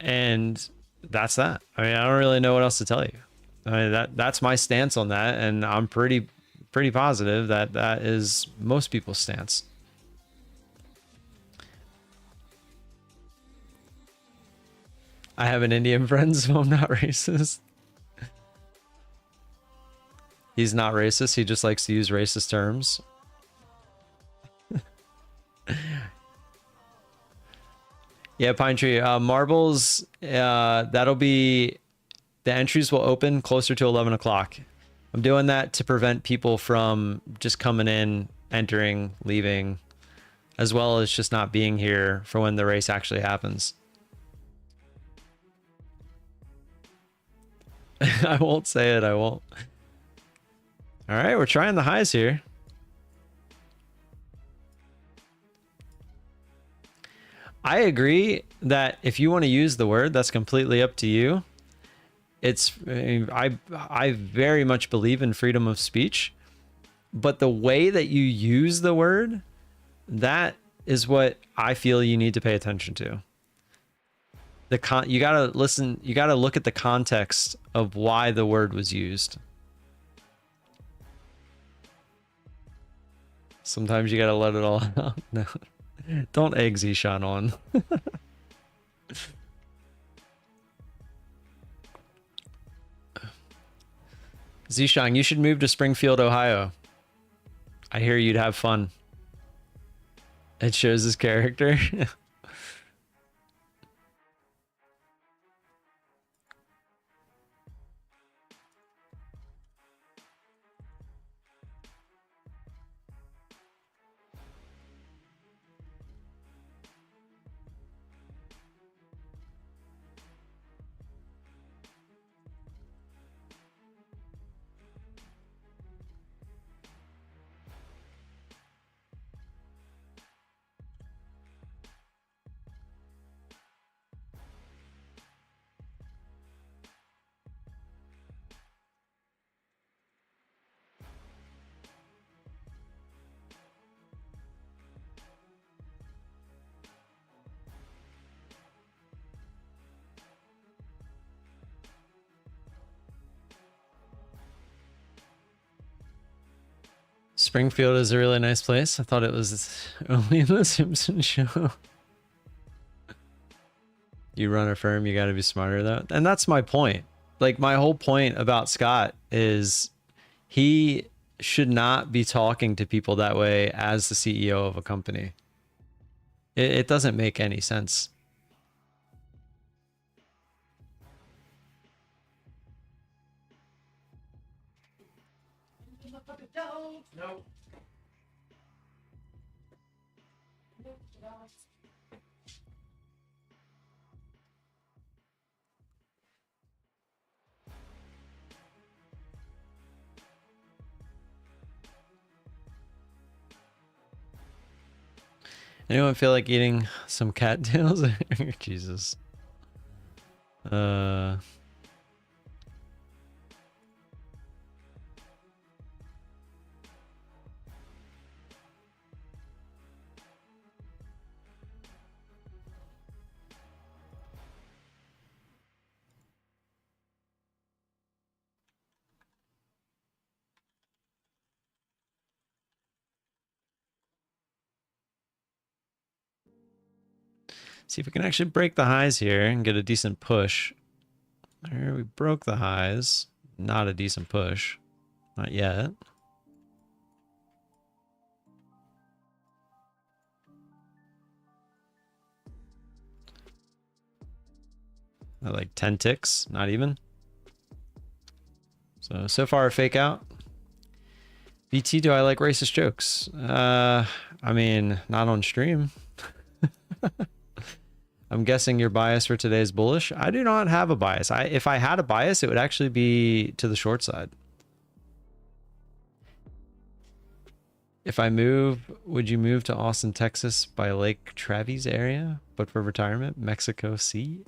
And that's that. I mean, I don't really know what else to tell you. I mean, that's my stance on that, and I'm pretty positive that that is most people's stance. I have an Indian friend, so I'm not racist. He's not racist. He just likes to use racist terms. Yeah, Pine Tree. Marbles, that'll be... The entries will open closer to 11 o'clock. I'm doing that to prevent people from just coming in, entering, leaving. as well as just not being here for when the race actually happens. I won't say it. I won't. All right, we're trying the highs here. I agree that if you want to use the word, that's completely up to you. I very much believe in freedom of speech, but the way that you use the word, that is what I feel you need to pay attention to. You gotta listen. You gotta look at the context of why the word was used. Sometimes you gotta let it all out. No, don't egg Zishan on. Zishan, you should move to Springfield, Ohio. I hear you'd have fun. It shows his character. Springfield is a really nice place. I thought it was only in the Simpsons show. You run a firm, you got to be smarter though. And that's my point. Like my whole point about Scott is he should not be talking to people that way as the CEO of a company. It doesn't make any sense. No. Anyone feel like eating some cattails? Jesus. See if we can actually break the highs here and get a decent push. There, we broke the highs. Not a decent push. Not yet. Like 10 ticks, not even. So far a fake out. BT, do I like racist jokes? I mean, not on stream. I'm guessing your bias for today is bullish. I do not have a bias. If I had a bias, it would actually be to the short side. If I move, would you move to Austin, Texas by Lake Travis area, but for retirement? Mexico Sea?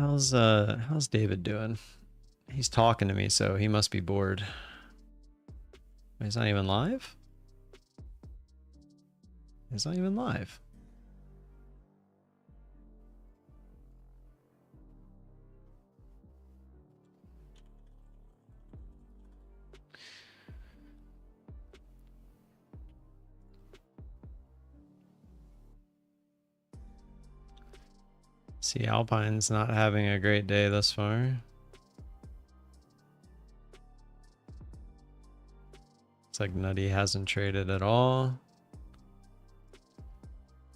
How's David doing? He's talking to me, so he must be bored. He's not even live? He's not even live. See, Alpine's not having a great day thus far. Looks like Nutty hasn't traded at all.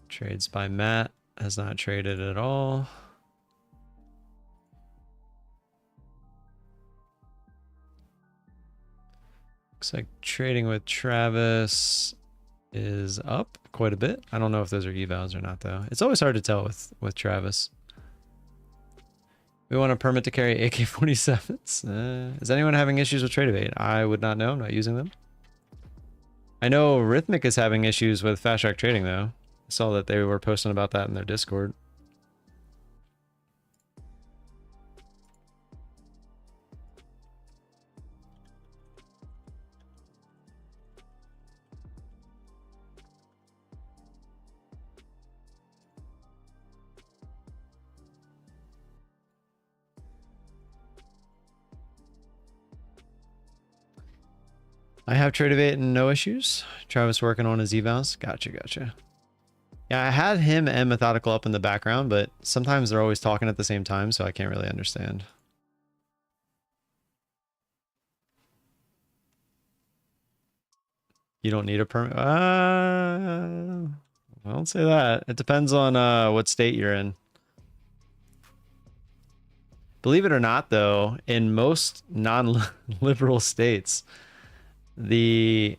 Trades by Matt has not traded at all. Looks like trading with Travis is up quite a bit. I don't know if those are evals or not though. It's always hard to tell with Travis. We want a permit to carry AK-47s. Is anyone having issues with TradeEvade? I would not know. I'm not using them. I know Rhythmic is having issues with Fast Track Trading though. I saw that they were posting about that in their Discord. I have TradeEvade and no issues. Travis working on his evals. Gotcha. Yeah, I had him and Methodical up in the background, but sometimes they're always talking at the same time, so I can't really understand. You don't need a permit? I don't say that. It depends on what state you're in. Believe it or not, though, in most non-liberal states, the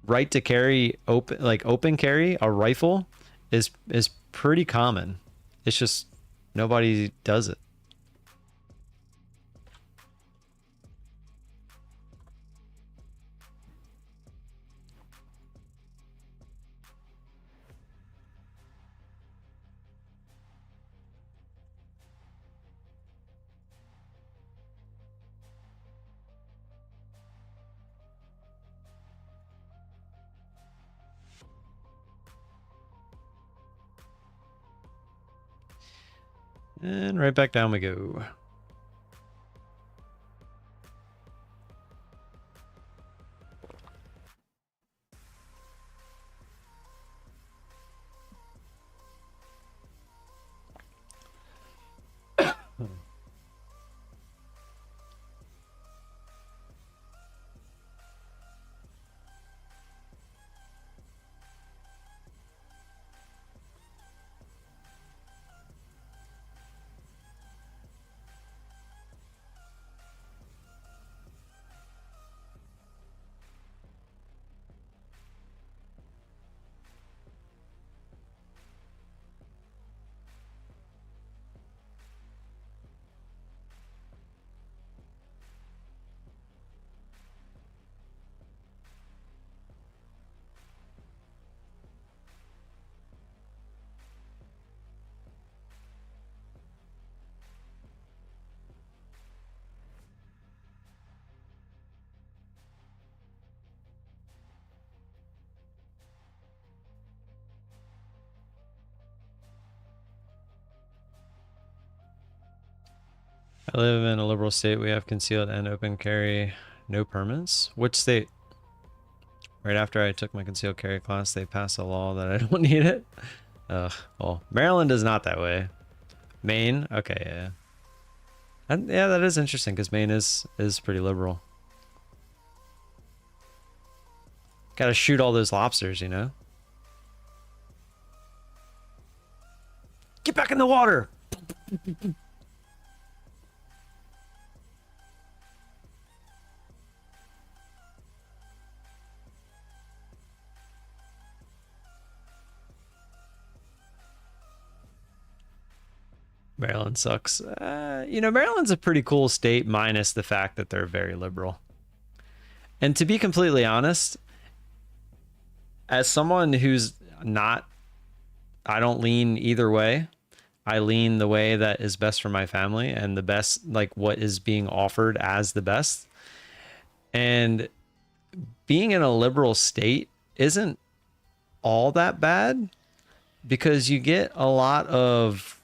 right to carry open carry a rifle is pretty common. It's just nobody does it. And right back down we go. I live in a liberal state. We have concealed and open carry, no permits. Which state? Right after I took my concealed carry class, they passed a law that I don't need it. Ugh. Well, Maryland is not that way. Maine? Okay, yeah. And yeah, that is interesting because Maine is pretty liberal. Gotta shoot all those lobsters, you know? Get back in the water! Maryland sucks. You know, Maryland's a pretty cool state, minus the fact that they're very liberal. And to be completely honest, as someone who's not, I don't lean either way. I lean the way that is best for my family and the best, like what is being offered as the best. And being in a liberal state isn't all that bad because you get a lot of,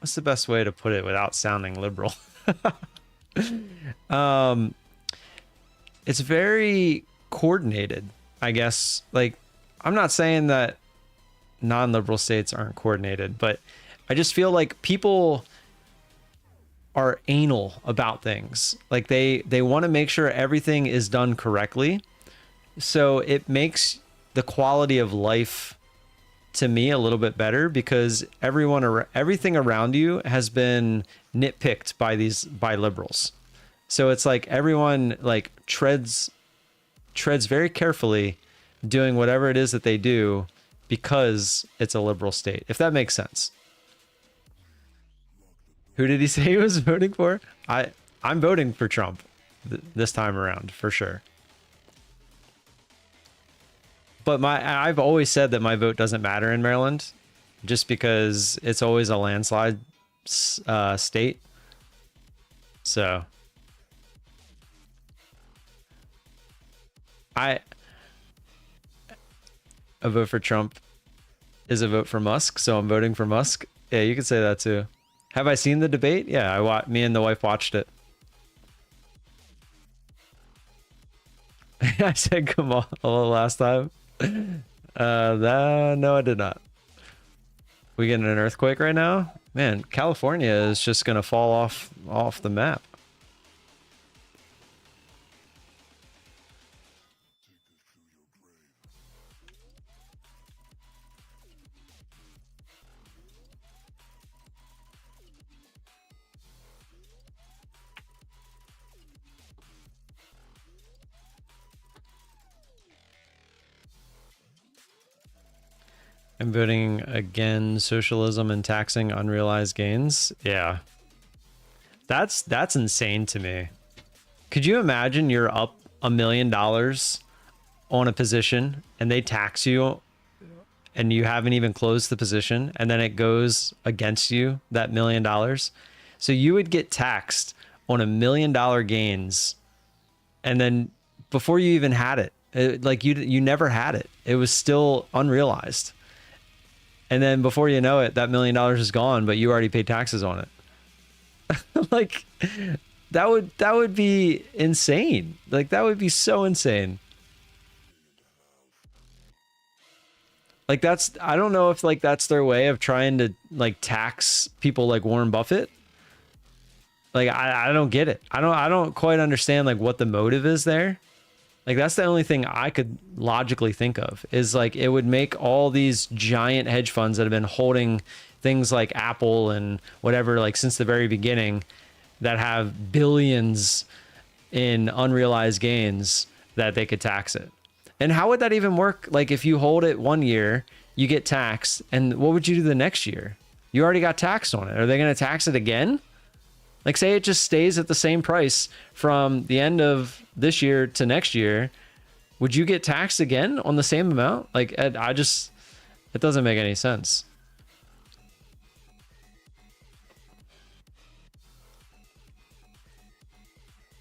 what's the best way to put it without sounding liberal? It's very coordinated, I guess. Like, I'm not saying that non-liberal states aren't coordinated, but I just feel like people are anal about things. Like they want to make sure everything is done correctly. So it makes the quality of life to me a little bit better, because everything around you has been nitpicked by liberals. So it's like everyone like treads very carefully doing whatever it is that they do because it's a liberal state, if that makes sense. Who did he say he was voting for? I'm voting for Trump this time around for sure. But I've always said that my vote doesn't matter in Maryland, just because it's always a landslide state. So a vote for Trump is a vote for Musk, so I'm voting for Musk. Yeah, you could say that too. Have I seen the debate? Yeah, me and the wife watched it. I said Kamala last time. No, I did not. We getting an earthquake right now? Man, California is just gonna fall off the map. I'm voting again, socialism and taxing unrealized gains. Yeah. That's insane to me. Could you imagine you're up $1 million on a position and they tax you and you haven't even closed the position, and then it goes against you, that $1 million? So you would get taxed on $1 million gains, and then before you even had it, like you never had it. It was still unrealized. And then before you know it, that $1 million is gone, but you already paid taxes on it. Like that would be insane. Like that would be so insane. Like I don't know if like that's their way of trying to like tax people like Warren Buffett. Like I don't get it. I don't quite understand like what the motive is there. Like that's the only thing I could logically think of, is like it would make all these giant hedge funds that have been holding things like Apple and whatever, like since the very beginning, that have billions in unrealized gains, that they could tax it. And how would that even work? Like if you hold it 1 year, you get taxed, and what would you do the next year? You already got taxed on it. Are they going to tax it again? Like say it just stays at the same price from the end of this year to next year, would you get taxed again on the same amount? Like it doesn't make any sense.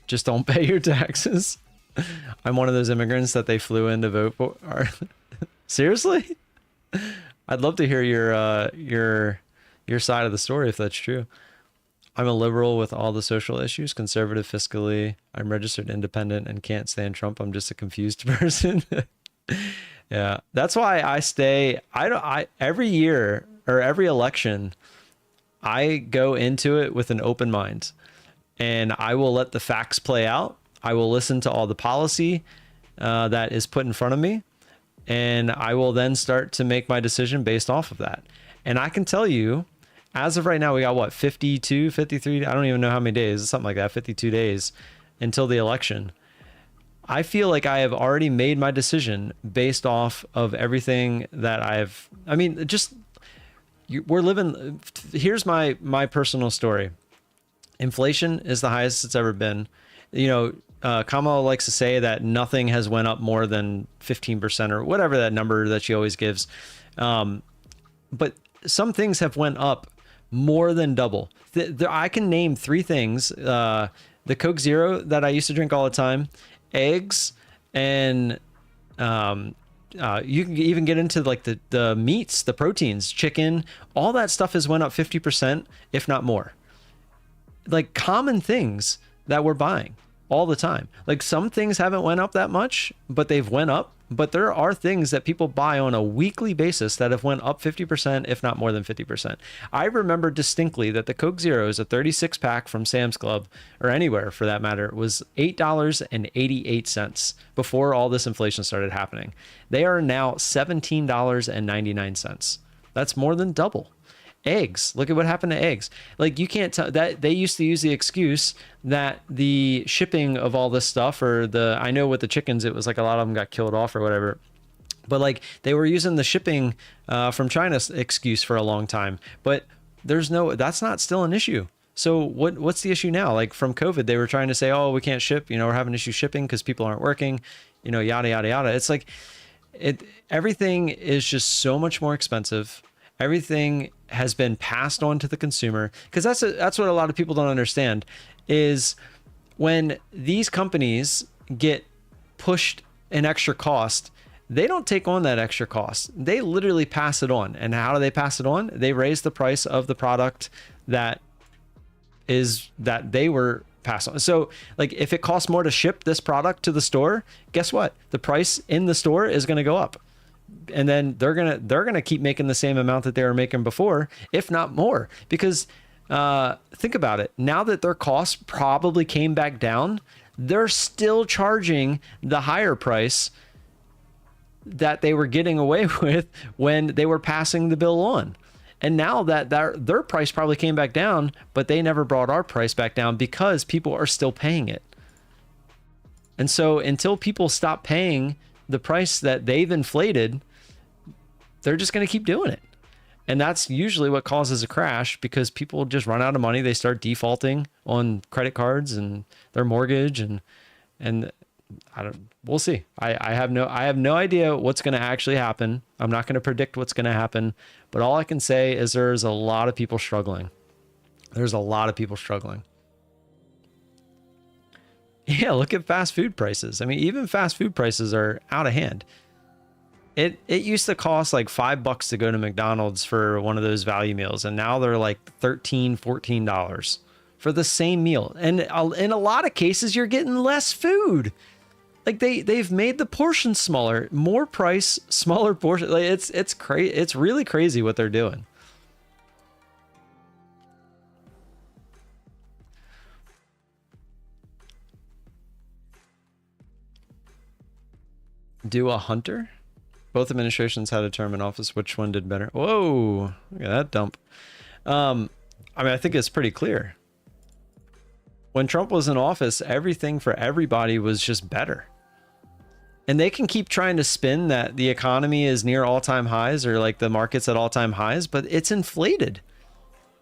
Just don't pay your taxes. I'm one of those immigrants that they flew in to vote for. Seriously? I'd love to hear your side of the story if that's true. I'm a liberal with all the social issues, conservative fiscally. I'm registered independent and can't stand Trump. I'm just a confused person. Yeah, that's why I stay. Every year or every election, I go into it with an open mind, and I will let the facts play out. I will listen to all the policy that is put in front of me, and I will then start to make my decision based off of that. And I can tell you, as of right now, we got what, 52, 53, I don't even know how many days, something like that, 52 days until the election. I feel like I have already made my decision based off of everything that we're living. Here's my personal story. Inflation is the highest it's ever been. You know, Kamala likes to say that nothing has went up more than 15% or whatever that number that she always gives. But some things have went up more than double. I can name 3 things. The Coke Zero that I used to drink all the time, eggs, and you can even get into like the meats, the proteins, chicken, all that stuff has went up 50%, if not more. Like common things that we're buying. all the time. Like some things haven't went up that much, but they've went up. But there are things that people buy on a weekly basis that have went up 50%, if not more than 50%. I remember distinctly that the Coke Zero's, a 36 pack from Sam's Club or anywhere for that matter, was $8.88 before all this inflation started happening. They are now $17.99. That's more than double. Eggs, look at what happened to eggs. Like you can't tell that they used to use the excuse that the shipping of all this stuff, or I know with the chickens, it was like a lot of them got killed off or whatever. But like they were using the shipping from China excuse for a long time, but that's not still an issue. So what's the issue now? Like from COVID, they were trying to say, oh, we can't ship, we're having issues shipping because people aren't working, yada, yada, yada. It's like everything is just so much more expensive. Everything has been passed on to the consumer, because that's what a lot of people don't understand is when these companies get pushed an extra cost, they don't take on that extra cost. They literally pass it on. And how do they pass it on? They raise the price of the product that they were passed on. So like if it costs more to ship this product to the store, guess what? The price in the store is going to go up. And then they're gonna keep making the same amount that they were making before, if not more, because think about it. Now that their costs probably came back down, they're still charging the higher price that they were getting away with when they were passing the bill on. And now that their price probably came back down, but they never brought our price back down because people are still paying it. And so until people stop paying the price that they've inflated, they're just going to keep doing it. And that's usually what causes a crash, because people just run out of money. They start defaulting on credit cards and their mortgage, and we'll see. I have no idea what's going to actually happen. I'm not going to predict what's going to happen, but all I can say is there's a lot of people struggling. There's a lot of people struggling. Yeah, look at fast food prices. I mean, even fast food prices are out of hand. It used to cost like $5 to go to McDonald's for one of those value meals, and now they're like $13, $14 for the same meal. And in a lot of cases, you're getting less food. Like they've made the portion smaller, more price, smaller portion. Like it's crazy. It's really crazy what they're doing. Do a hunter? Both administrations had a term in office. Which one did better? Whoa, look at that dump. I mean, I think it's pretty clear. When Trump was in office, everything for everybody was just better. And they can keep trying to spin that the economy is near all-time highs, or like the market's at all-time highs, but it's inflated.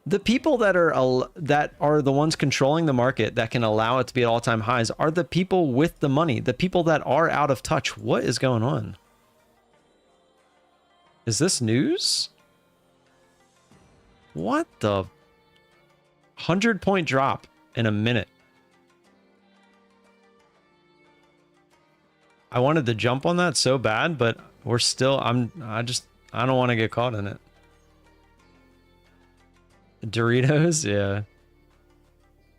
The people that are the ones controlling the market that can allow it to be at all-time highs are the people with the money, the people that are out of touch. What is going on? Is this news? What the 100-point drop in a minute? I wanted to jump on that so bad, but we're still, I don't want to get caught in it. Doritos, yeah.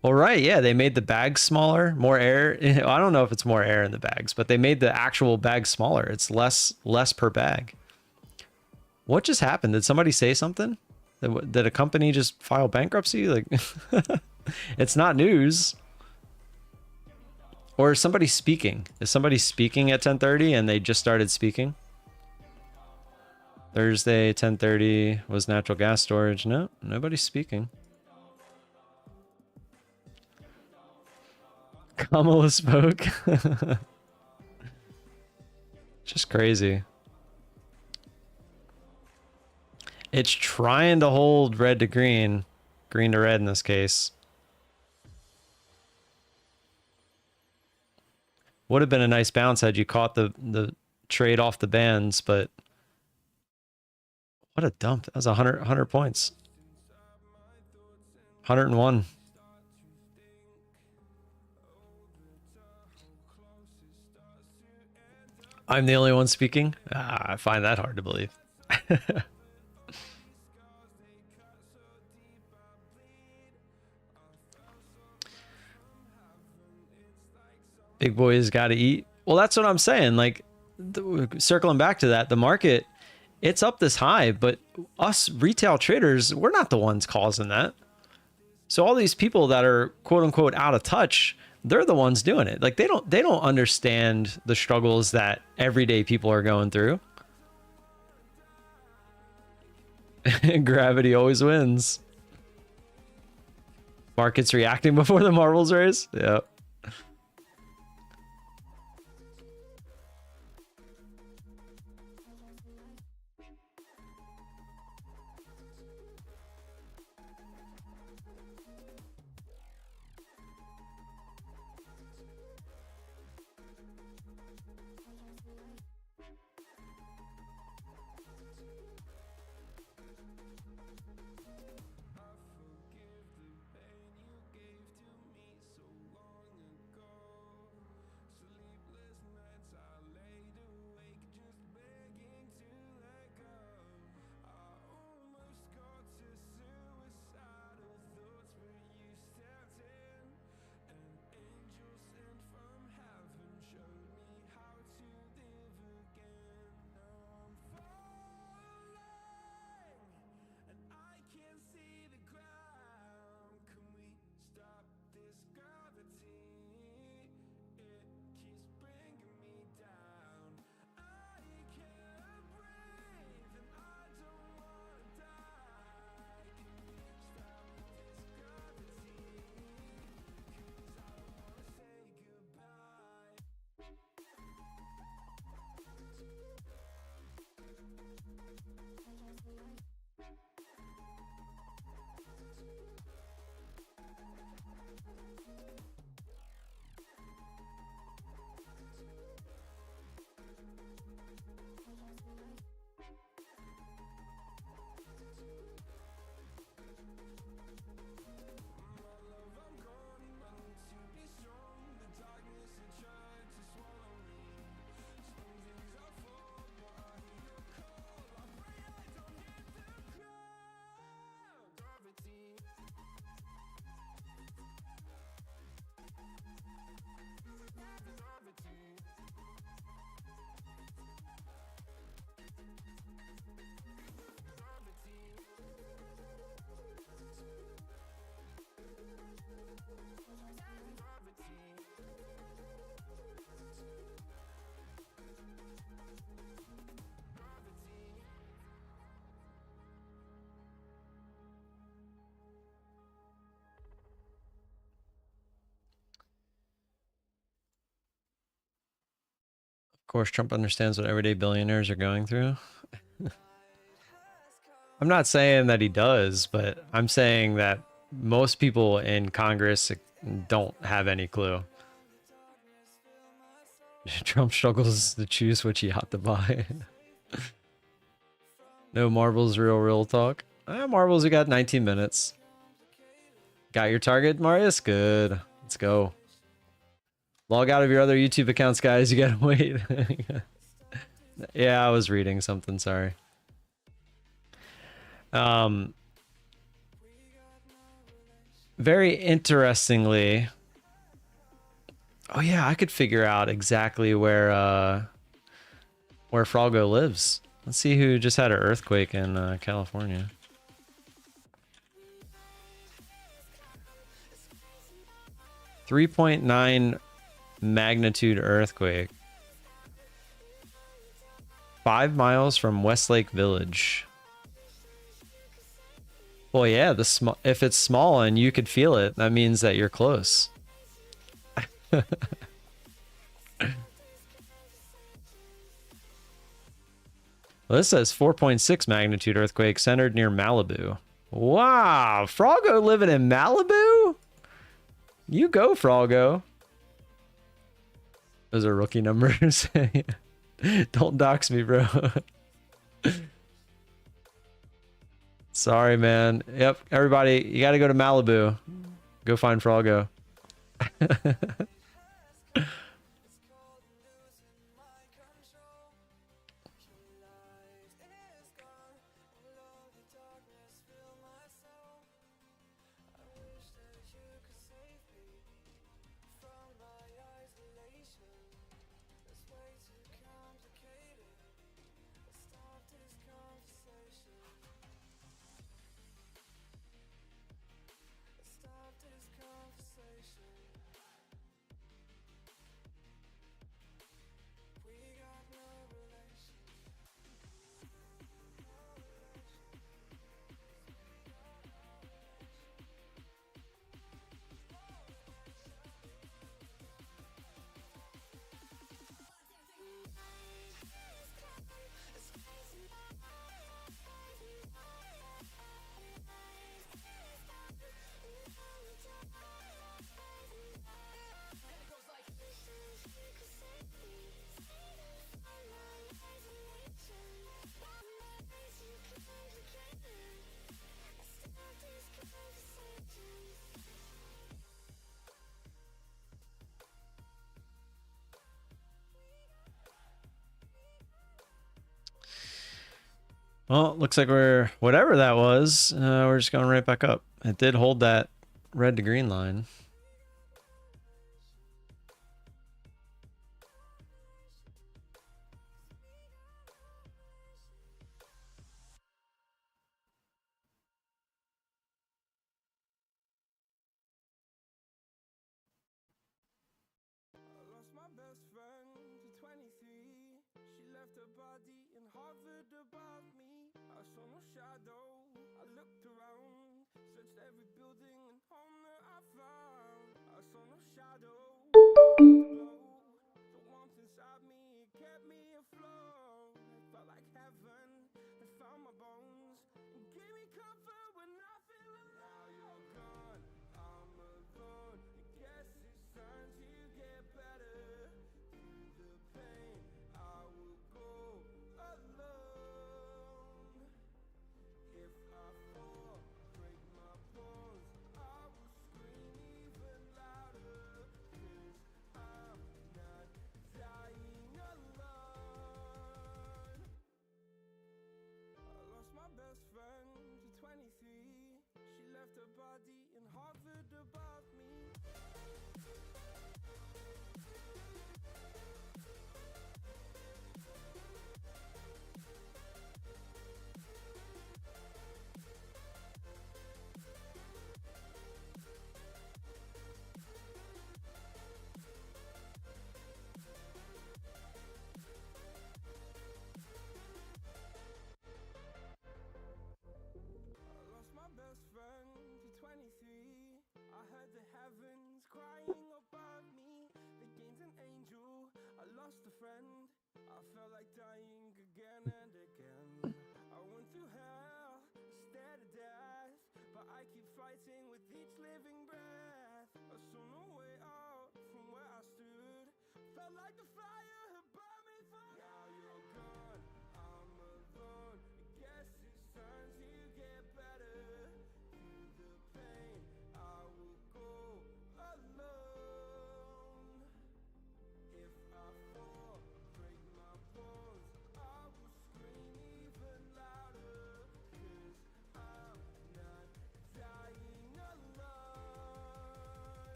Well, right, yeah, they made the bags smaller, more air. I don't know if it's more air in the bags, but they made the actual bag smaller. It's less per bag. What just happened? Did somebody say something? Did a company just file bankruptcy? Like, it's not news. Or is somebody speaking? Is somebody speaking at 10:30 and they just started speaking? Thursday, 10:30 was natural gas storage. No, nobody's speaking. Kamala spoke. Just crazy. It's trying to hold red to green, green to red in this case. Would have been a nice bounce had you caught the trade off the bands, but what a dump. That was 100 points. 101. I'm the only one speaking? I find that hard to believe. Big boys got to eat. Well, that's what I'm saying. Like, circling back to that, the market, it's up this high, but us retail traders, we're not the ones causing that. So all these people that are quote unquote out of touch, they're the ones doing it. Like, they don't understand the struggles that everyday people are going through. Gravity always wins. Market's reacting before the marbles raise. Yep. Of course, Trump understands what everyday billionaires are going through. I'm not saying that he does, but I'm saying that most people in Congress don't have any clue. Trump struggles to choose which he ought to buy. No marbles, real talk. Marbles, we got 19 minutes. Got your target, Marius? Good. Let's go. Log out of your other YouTube accounts, guys. You gotta wait. Yeah, I was reading something. Sorry. Very interestingly. Oh yeah, I could figure out exactly where Froggo lives. Let's see who just had an earthquake in California. .9 magnitude earthquake. 5 miles from Westlake Village. Well, yeah, if it's small and you could feel it, that means that you're close. Well, this says 4.6 magnitude earthquake centered near Malibu. Wow, Froggo living in Malibu? You go, Froggo. Those are rookie numbers. Don't dox me, bro. Sorry, man. Yep, everybody, you got to go to Malibu. Go find Froggo. Well, looks like we're, whatever that was, we're just going right back up. It did hold that red to green line.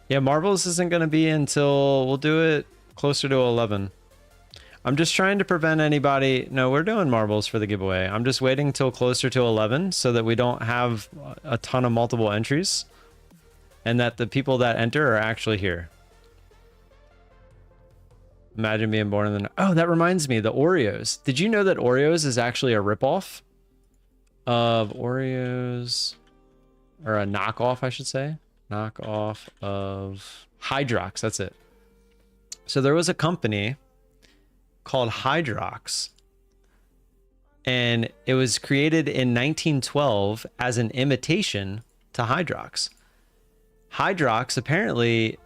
Yeah, marbles isn't going to be until, we'll do it closer to 11. I'm just trying to prevent anybody. No, we're doing marbles for the giveaway. I'm just waiting till closer to 11 so that we don't have a ton of multiple entries and that the people that enter are actually here. Imagine being born in the... Oh, that reminds me, the Oreos. Did you know that Oreos is actually a ripoff of Oreos, or a knockoff, I should say? Knockoff of Hydrox, that's it. So there was a company called Hydrox, and it was created in 1912 as an imitation to Hydrox. Hydrox, apparently,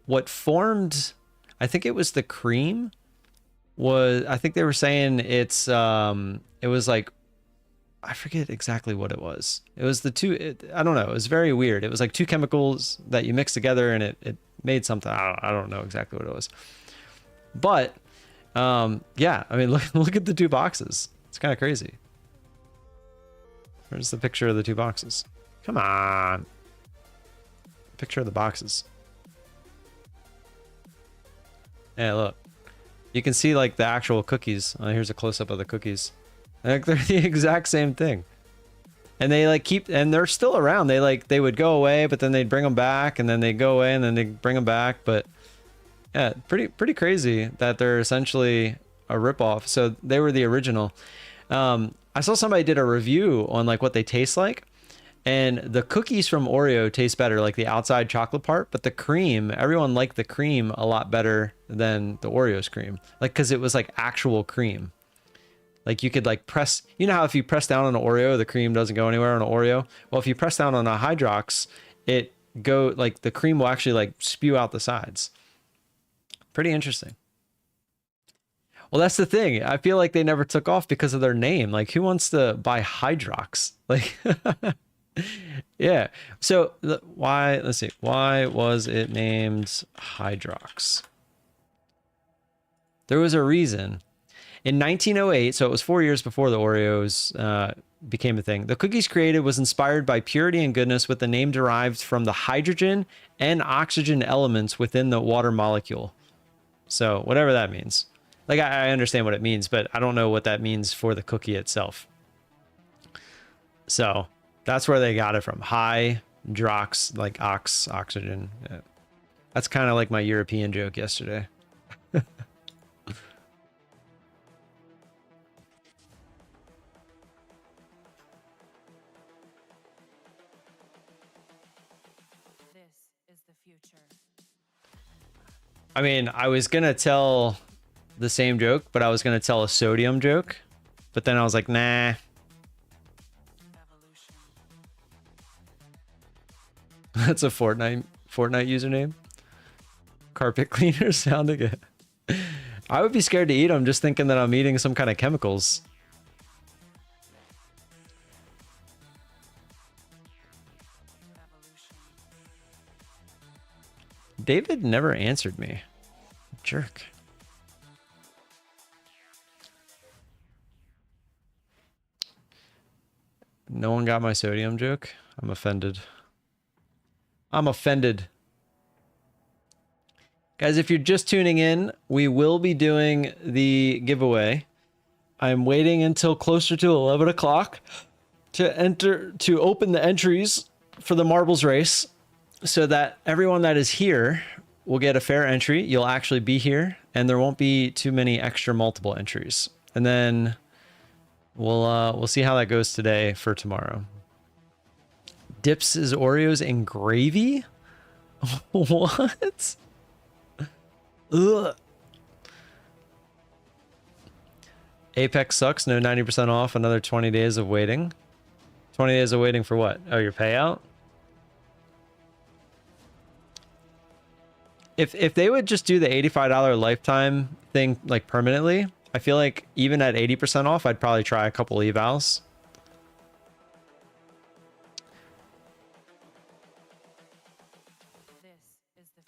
what formed, I think it was the cream, was, I think they were saying it was like, I forget exactly what it was. It was I don't know. It was very weird. It was like two chemicals that you mix together and it made something. I don't know exactly what it was. But, yeah, I mean, look at the two boxes. It's kind of crazy. Where's the picture of the two boxes? Come on. Picture of the boxes. Yeah, look. You can see like the actual cookies. Here's a close-up of the cookies. Like they're the exact same thing. And they like and they're still around. They would go away, but then they'd bring them back, and then they'd go away, and then they'd bring them back. But yeah, pretty crazy that they're essentially a ripoff. So they were the original. I saw somebody did a review on like what they taste like, and the cookies from Oreo taste better, like the outside chocolate part, but the cream, everyone liked the cream a lot better than the Oreo's cream. Like, cause it was like actual cream. Like you could like press, you know how if you press down on an Oreo, the cream doesn't go anywhere on an Oreo? Well, if you press down on a Hydrox, like the cream will actually like spew out the sides. Pretty interesting. Well, that's the thing. I feel like they never took off because of their name. Like who wants to buy Hydrox? Like, Yeah. So why, let's see, why was it named Hydrox? There was a reason. In 1908, so it was 4 years before the Oreos became a thing, the cookies created was inspired by purity and goodness, with the name derived from the hydrogen and oxygen elements within the water molecule. So whatever that means. Like, I understand what it means, but I don't know what that means for the cookie itself. So that's where they got it from. Hydrox, like oxygen. Yeah. That's kind of like my European joke yesterday. I mean, I was going to tell the same joke, but I was going to tell a sodium joke. But then I was like, nah. That's a Fortnite username. Carpet cleaner sounding it. I would be scared to eat them just thinking that I'm eating some kind of chemicals. David never answered me. Jerk. No one got my sodium joke? I'm offended. I'm offended. Guys, if you're just tuning in, we will be doing the giveaway. I'm waiting until closer to 11 o'clock to open the entries for the marbles race, so that everyone that is here will get a fair entry. You'll actually be here, and there won't be too many extra multiple entries. And then we'll see how that goes today for tomorrow. Dips his Oreos in gravy? What? Ugh. Apex sucks. No 90% off. Another 20 days of waiting. 20 days of waiting for what? Oh, your payout? If they would just do the $85 lifetime thing like permanently, I feel like even at 80% off, I'd probably try a couple evals.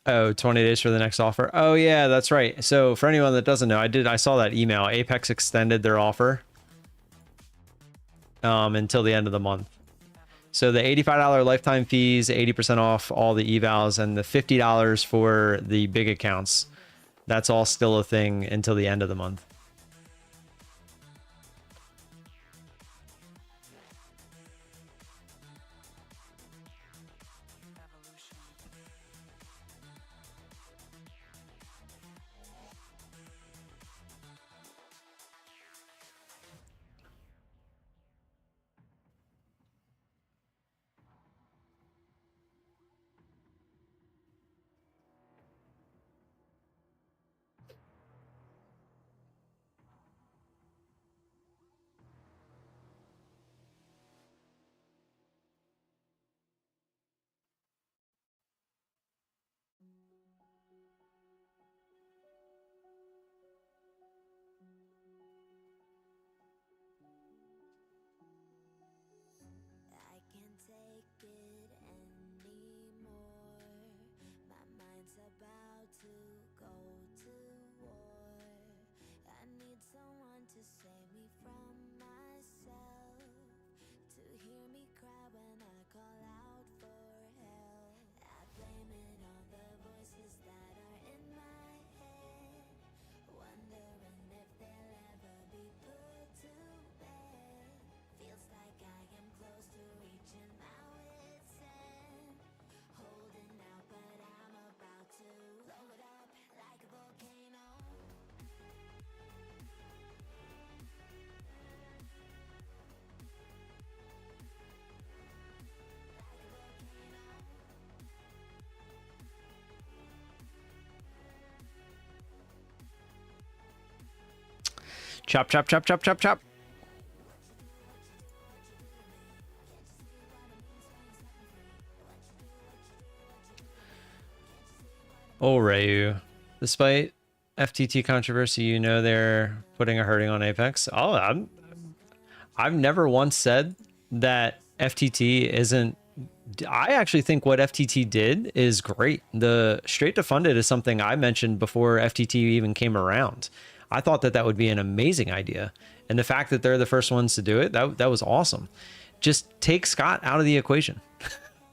Oh, 20 days for the next offer. Oh yeah, that's right. So for anyone that doesn't know, I saw that email. Apex extended their offer until the end of the month. So the $85 lifetime fees, 80% off all the evals, and the $50 for the big accounts, that's all still a thing until the end of the month. Chop, chop, chop, chop, chop, chop. Oh, Rayu. Despite FTT controversy, you know they're putting a hurting on Apex. Oh, I've never once said that FTT isn't. I actually think what FTT did is great. The straight to funded is something I mentioned before FTT even came around. I thought that that would be an amazing idea. And the fact that they're the first ones to do it, that was awesome. Just take Scott out of the equation.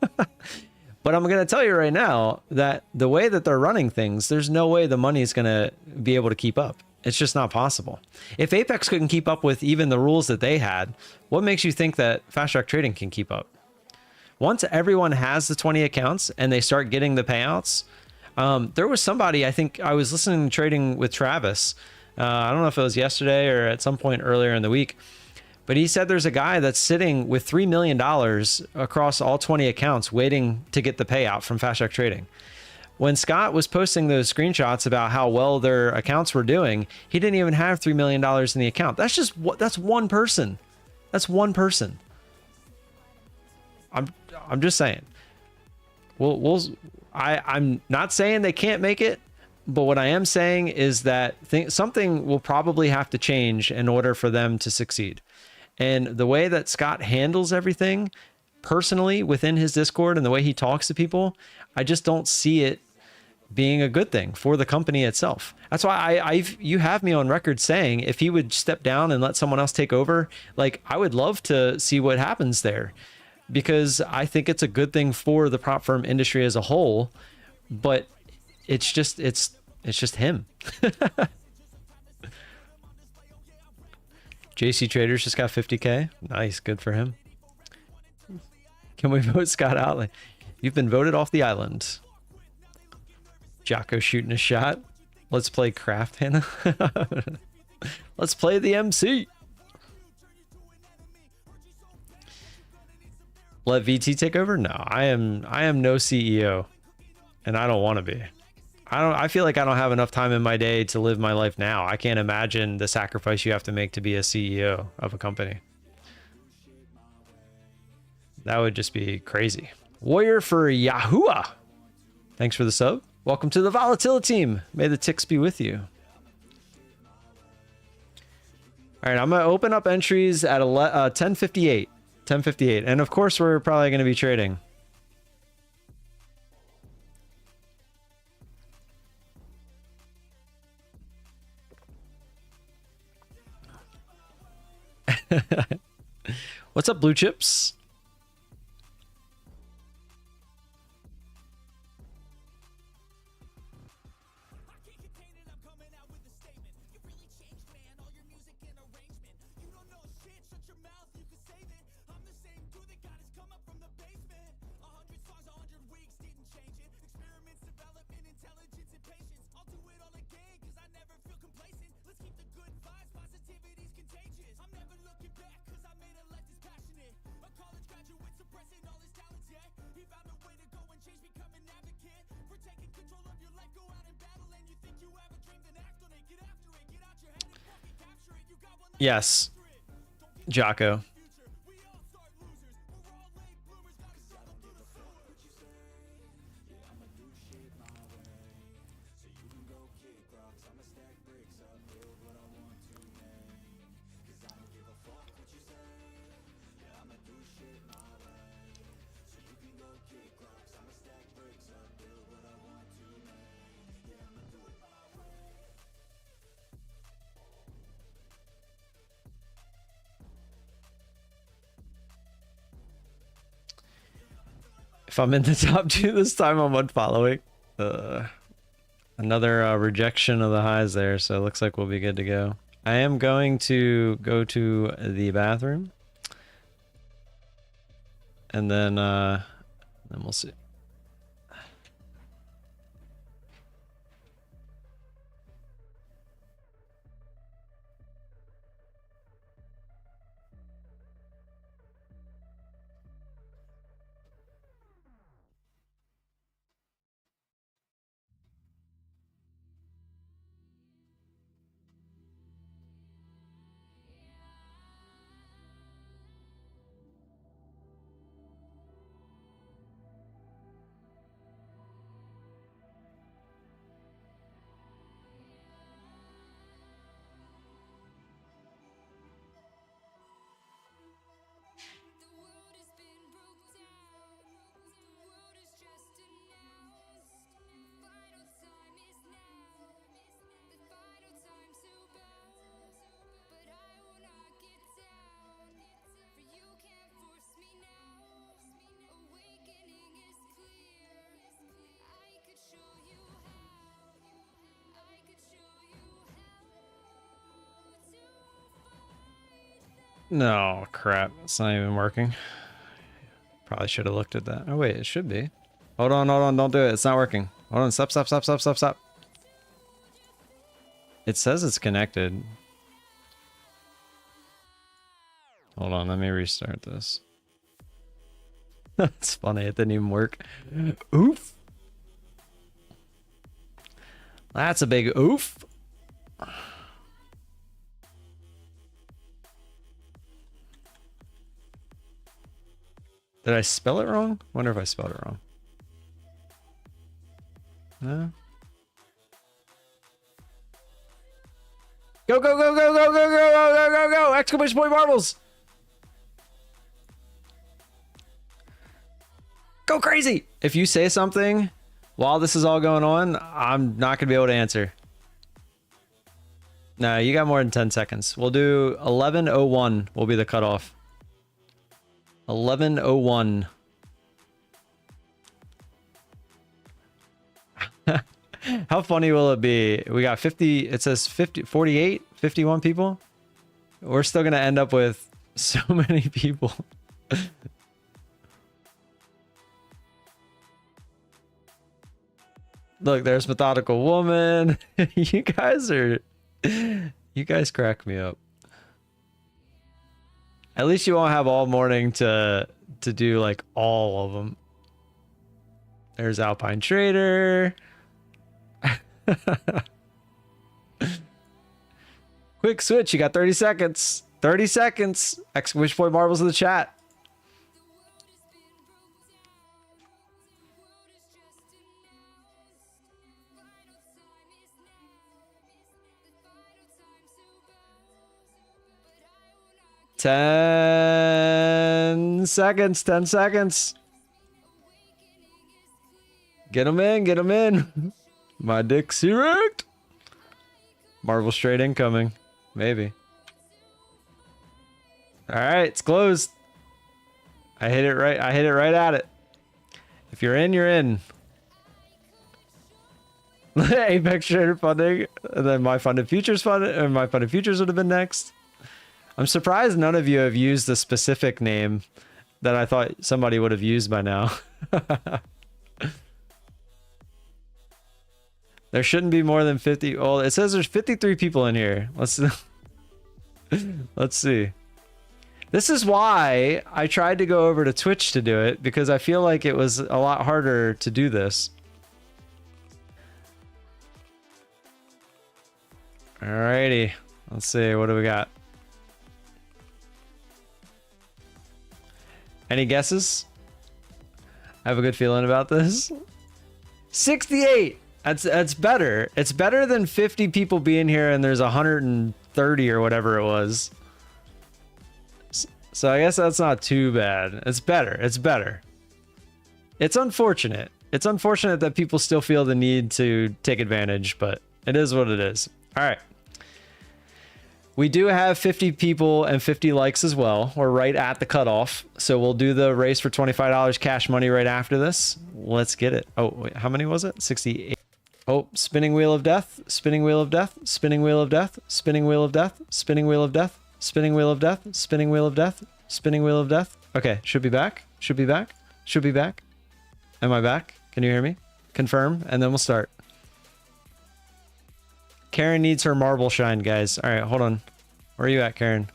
But I'm going to tell you right now that the way that they're running things, there's no way the money is going to be able to keep up. It's just not possible. If Apex couldn't keep up with even the rules that they had, what makes you think that Fast Track Trading can keep up? Once everyone has the 20 accounts and they start getting the payouts, there was somebody, I think I was listening to Trading with Travis. I don't know if it was yesterday or at some point earlier in the week, but he said there's a guy that's sitting with $3 million across all 20 accounts waiting to get the payout from Fast Track Trading. When Scott was posting those screenshots about how well their accounts were doing, he didn't even have $3 million in the account. That's one person. That's one person. I'm just saying. I'm not saying they can't make it, but what I am saying is that something will probably have to change in order for them to succeed. And the way that Scott handles everything personally within his Discord and the way he talks to people, I just don't see it being a good thing for the company itself. That's why you have me on record saying if he would step down and let someone else take over, like I would love to see what happens there, because I think it's a good thing for the prop firm industry as a whole, but it's just him. JC Traders just got 50K. Nice, good for him. Can we vote Scott out? Like, you've been voted off the island. Jocko shooting a shot. Let's play Craft, Hannah. Let's play the MC. Let VT take over? No, I am no CEO, and I don't want to be. I feel like I don't have enough time in my day to live my life now. I can't imagine the sacrifice you have to make to be a CEO of a company. That would just be crazy. Warrior for Yahuwah. Thanks for the sub. Welcome to the volatility team. May the ticks be with you. All right, I'm going to open up entries at 10:58. 10:58. And of course, we're probably going to be trading. What's up, blue chips? Yes, Jocko. If I'm in the top 2 this time, I'm unfollowing. Another rejection of the highs there, so it looks like we'll be good to go. I am going to go to the bathroom, and then we'll see. No, crap. It's not even working. Probably should have looked at that. Oh, wait, it should be. Hold on, hold on. Don't do it. It's not working. Hold on. Stop, stop, stop, stop, stop, stop. It says it's connected. Hold on. Let me restart this. That's funny. It didn't even work. Oof. That's a big oof. Did I spell it wrong? Wonder if I spelled it wrong. No. Go, go, go, go, go, go, go, go, go, go, go! Exclamation point marbles! Go crazy! If you say something while this is all going on, I'm not gonna be able to answer. No, you got more than 10 seconds. We'll do 11:01 will be the cutoff. 11:01. How funny will it be? We got 50, it says 50, 48, 51 people. We're still going to end up with so many people. Look, there's Methodical Woman. You guys crack me up. At least you won't have all morning to do like all of them. There's Alpine Trader. Quick switch, you got 30 seconds. 30 seconds. Exclamation point marbles in the chat. Ten seconds. 10 seconds. Get them in. Get them in. My dick's erect. Marble straight incoming. Maybe. All right, it's closed. I hit it right. I hit it right at it. If you're in, you're in. Apex Trader funding, and then my funded futures funded, or my funded futures would have been next. I'm surprised none of you have used the specific name that I thought somebody would have used by now. There shouldn't be more than 50. Well, it says there's 53 people in here. Let's see. This is why I tried to go over to Twitch to do it, because I feel like it was a lot harder to do this. Alrighty. Let's see. What do we got? Any guesses? I have a good feeling about this. 68. That's better. It's better than 50 people being here and there's 130 or whatever it was. So I guess that's not too bad. It's better. It's better. It's unfortunate. It's unfortunate that people still feel the need to take advantage, but it is what it is. All right. We do have 50 people and 50 likes as well. We're right at the cutoff. So we'll do the race for $25 cash money right after this. Let's get it. Oh, wait, how many was it? 68. Oh, spinning wheel of death, spinning wheel of death, spinning wheel of death, spinning wheel of death, spinning wheel of death, spinning wheel of death, spinning wheel of death, spinning wheel of death. Okay, should be back, should be back, should be back. Am I back? Can you hear me? Confirm, and then we'll start. Karen needs her marble shine, guys. All right, hold on. Where are you at, Karen?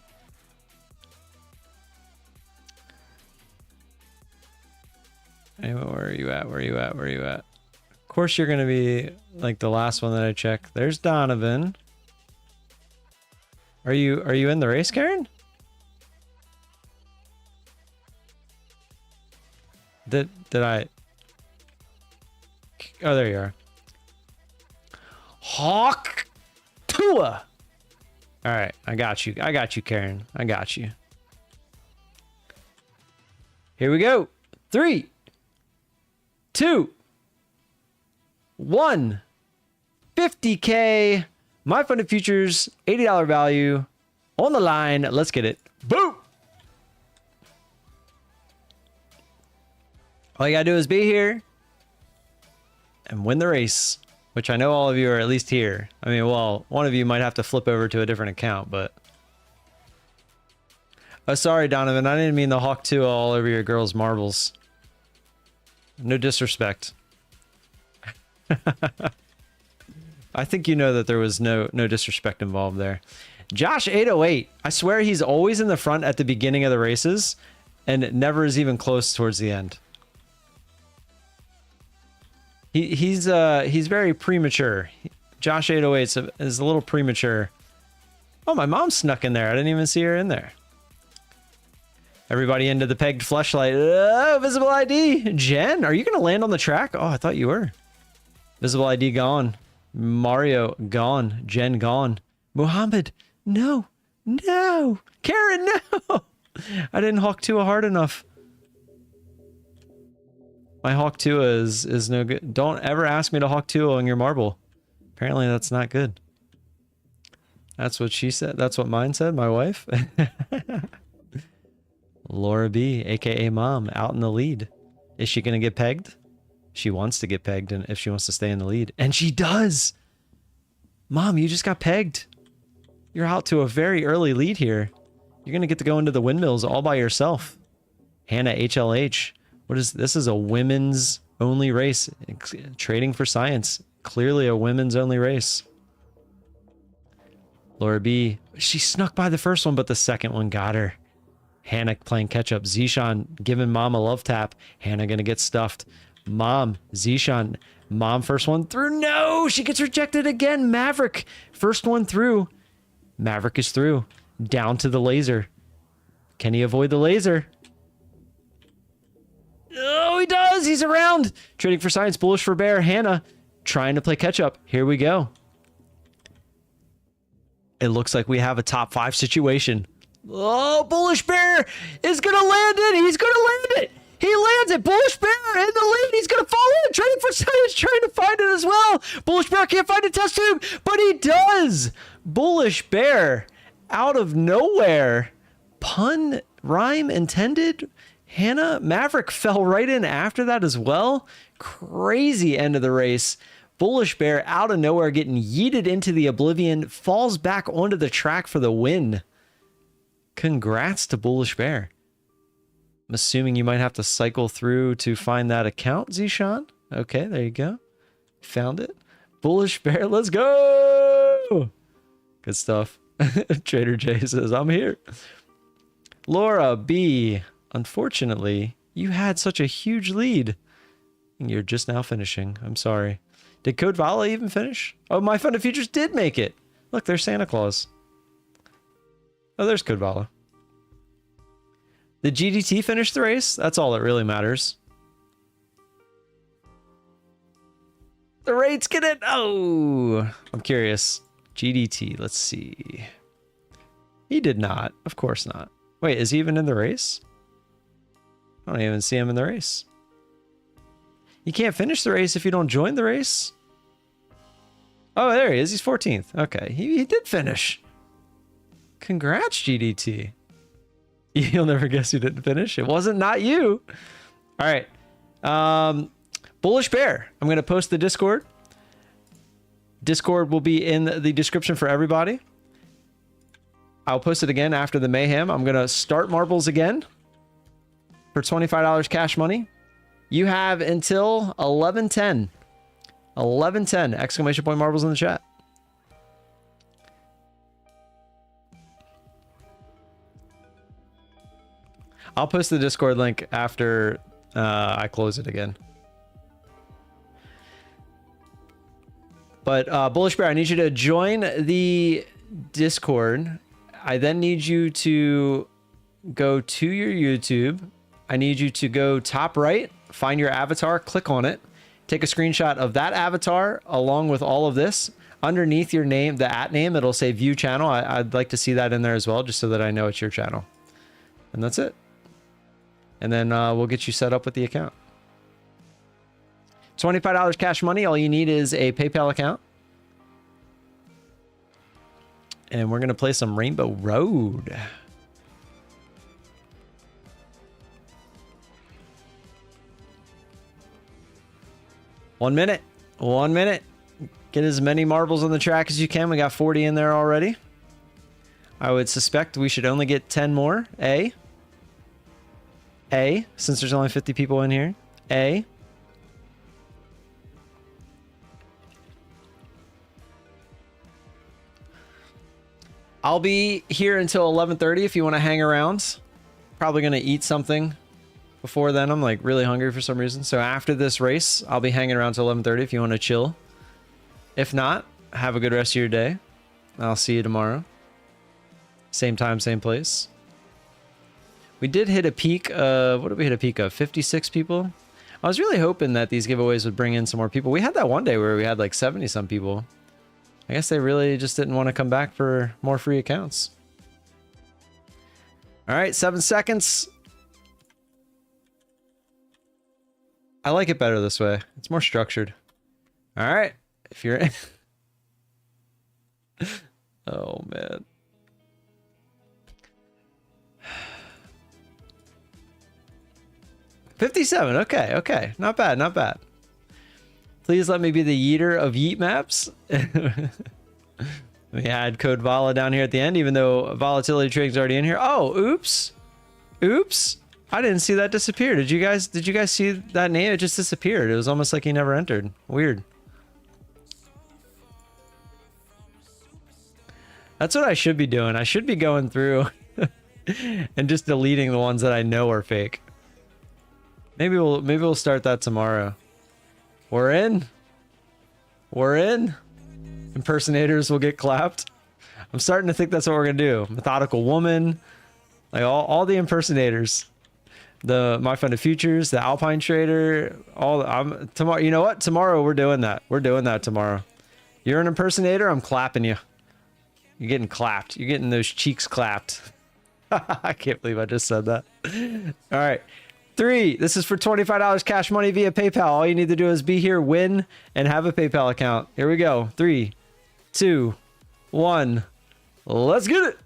Anyway, where are you at? Where are you at? Where are you at? Of course, you're going to be like the last one that I check. There's Donovan. Are you in the race, Karen? Did I? Oh, there you are. Hawk Tua. All right, I got you. I got you, Karen. I got you. Here we go. 3, 2, 1. 50K. My funded futures, $80 value on the line. Let's get it. Boom. All you gotta do is be here and win the race, which I know all of you are at least here. I mean, well, one of you might have to flip over to a different account, but Oh, sorry, Donovan. I didn't mean the Hawk 2 all over your girl's marbles. No disrespect. I think you know that there was no disrespect involved there. Josh 808. I swear he's always in the front at the beginning of the races and never is even close towards the end. He's very premature. Josh 808 is a little premature. Oh, my mom snuck in there. I didn't even see her in there. Everybody into the pegged fleshlight. Oh, visible ID. Jen, are you going to land on the track? Oh, I thought you were. Visible ID gone. Mario gone. Jen gone. Muhammad, no. No. Karen, no. I didn't Hawk 2 hard enough. My Hawk 2 is no good. Don't ever ask me to Hawk 2 on your marble. Apparently that's not good. That's what she said. That's what mine said, my wife. Laura B, aka Mom, out in the lead. Is she going to get pegged? She wants to get pegged, and if she wants to stay in the lead. And she does! Mom, you just got pegged. You're out to a very early lead here. You're going to get to go into the windmills all by yourself. Hannah HLH. What is this? Is a women's only race. Trading for Science. Clearly a women's only race. Laura B. She snuck by the first one, but the second one got her. Hannah playing catch up. Zishan giving Mom a love tap. Hannah gonna get stuffed. Mom, Zishan. Mom first one through. No, she gets rejected again. Maverick first one through. Maverick is through. Down to the laser. Can he avoid the laser? Oh, he does. He's around. Trading for Science. Bullish for Bear. Hannah trying to play catch up. Here we go. It looks like we have a top 5 situation. Oh, Bullish Bear is going to land it. He's going to land it. He lands it. Bullish Bear in the lead. He's going to fall in. Trading for Science trying to find it as well. Bullish Bear can't find a test tube, but he does. Bullish Bear out of nowhere. Pun, rhyme intended. Hannah Maverick fell right in after that as well. Crazy end of the race. Bullish Bear out of nowhere getting yeeted into the oblivion. Falls back onto the track for the win. Congrats to Bullish Bear. I'm assuming you might have to cycle through to find that account, Zishan. Okay, there you go. Found it. Bullish Bear, let's go! Good stuff. Trader J says, I'm here. Laura B. Unfortunately, you had such a huge lead. You're just now finishing. I'm sorry. Did Code VOLA even finish? Oh, My Funded Futures did make it. Look, there's Santa Claus. Oh, there's Code VOLA. Did GDT finish the race? That's all that really matters. The rates get it. Oh, I'm curious. GDT, let's see. He did not. Of course not. Wait, is he even in the race? I don't even see him in the race. You can't finish the race if you don't join the race. Oh, there he is. He's 14th. Okay, he did finish. Congrats, GDT. You'll never guess who didn't finish. It wasn't not you. All right. Bullish Bear. I'm going to post the Discord. Discord will be in the description for everybody. I'll post it again after the mayhem. I'm going to start marbles again for $25 cash money. You have until 11:10. 11:10! Exclamation point marbles in the chat. I'll post the Discord link after I close it again. But Bullish Bear, I need you to join the Discord. I then need you to go to your YouTube. I need you to go top right, find your avatar, click on it, take a screenshot of that avatar along with all of this. Underneath your name, the @name, it'll say view channel. I'd like to see that in there as well, just so that I know it's your channel. And that's it. And then we'll get you set up with the account. $25 cash money. All you need is a PayPal account. And we're going to play some Rainbow Road. One minute. Get as many marbles on the track as you can. We got 40 in there already. I would suspect we should only get 10 more. Since there's only 50 people in here. I'll be here until 11:30 if you want to hang around. Probably going to eat something before then. I'm like really hungry for some reason. So after this race, I'll be hanging around till 11:30 if you want to chill. If not, have a good rest of your day. I'll see you tomorrow. Same time, same place. We did hit a peak of, what did we hit a peak of? 56 people? I was really hoping that these giveaways would bring in some more people. We had that one day where we had like 70 some people. I guess they really just didn't want to come back for more free accounts. All right, 7 seconds. I like it better this way. It's more structured. All right, if you're in. Oh, man. $57. Okay, okay. Not bad, not bad. Please let me be the yeeter of yeet maps. We had code VOLA down here at the end, even though volatility trading's already in here. Oh, oops. Oops. I didn't see that disappear. Did you guys see that name? It just disappeared. It was almost like he never entered. Weird. That's what I should be doing. I should be going through and just deleting the ones that I know are fake. Maybe we'll start that tomorrow. We're in. We're in. Impersonators will get clapped. I'm starting to think that's what we're gonna do. Methodical woman, like all the impersonators. The My Funded Futures, the Alpine Trader, tomorrow. You know what? Tomorrow we're doing that. We're doing that tomorrow. You're an impersonator. I'm clapping you. You're getting clapped. You're getting those cheeks clapped. I can't believe I just said that. All right. 3. This is for $25 cash money via PayPal. All you need to do is be here, win, and have a PayPal account. Here we go. 3, 2, 1. Let's get it.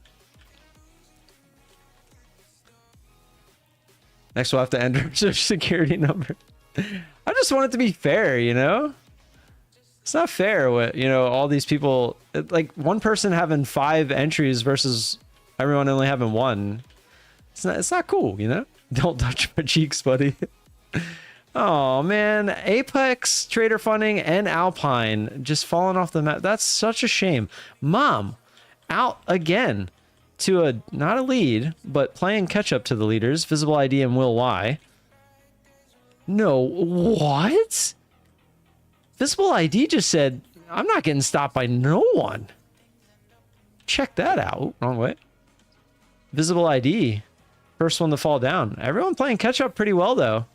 Next, we'll have to enter social security number. I just want it to be fair, you know? It's not fair what, you know, all these people, like one person having 5 entries versus everyone only having 1. It's not cool, you know? Don't touch my cheeks, buddy. Oh man, Apex, Trader Funding, and Alpine just falling off the map. That's such a shame. Mom, out again to not a lead, but playing catch up to the leaders. Visible ID and Will Y. No, what? Visible ID just said, I'm not getting stopped by no one. Check that out. Ooh, wrong way. Visible ID. First one to fall down. Everyone playing catch up pretty well, though.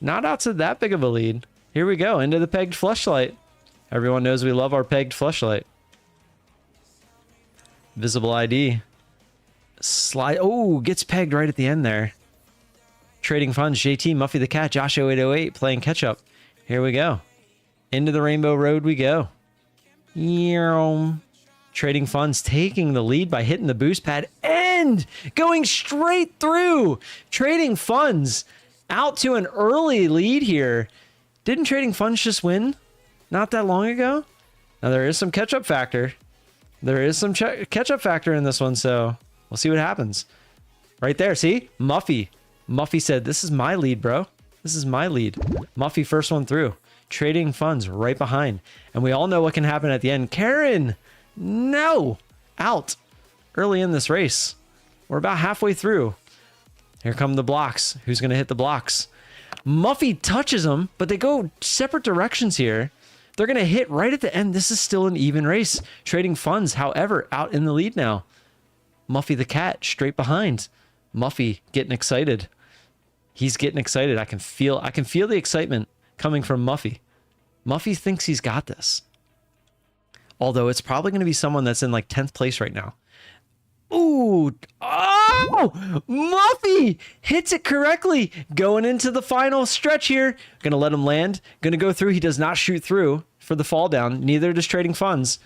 Not out to that big of a lead. Here we go. Into the pegged fleshlight. Everyone knows we love our pegged fleshlight. Visible ID. Slide. Oh, gets pegged right at the end there. Trading Funds. JT, Muffy the Cat, Josh 0808 playing catch up. Here we go. Into the Rainbow Road we go. Trading Funds taking the lead by hitting the boost pad and going straight through. Trading Funds out to an early lead here. Didn't Trading Funds just win not that long ago? Now there is some catch-up factor. There is some catch-up factor in this one, so we'll see what happens. Right there, see? Muffy. Muffy said, this is my lead, bro. This is my lead. Muffy first one through. Trading Funds right behind. And we all know what can happen at the end. Karen! No! Out early in this race. We're about halfway through. Here come the blocks. Who's going to hit the blocks? Muffy touches them, but they go separate directions here. They're going to hit right at the end. This is still an even race. Trading Funds, however, out in the lead now. Muffy the Cat straight behind. Muffy getting excited. He's getting excited. I can feel the excitement coming from Muffy. Muffy thinks he's got this. Although it's probably going to be someone that's in like 10th place right now. Ooh. Oh! Muffy hits it correctly. Going into the final stretch here. Gonna let him land. Gonna go through. He does not shoot through for the fall down. Neither does Trading Funds.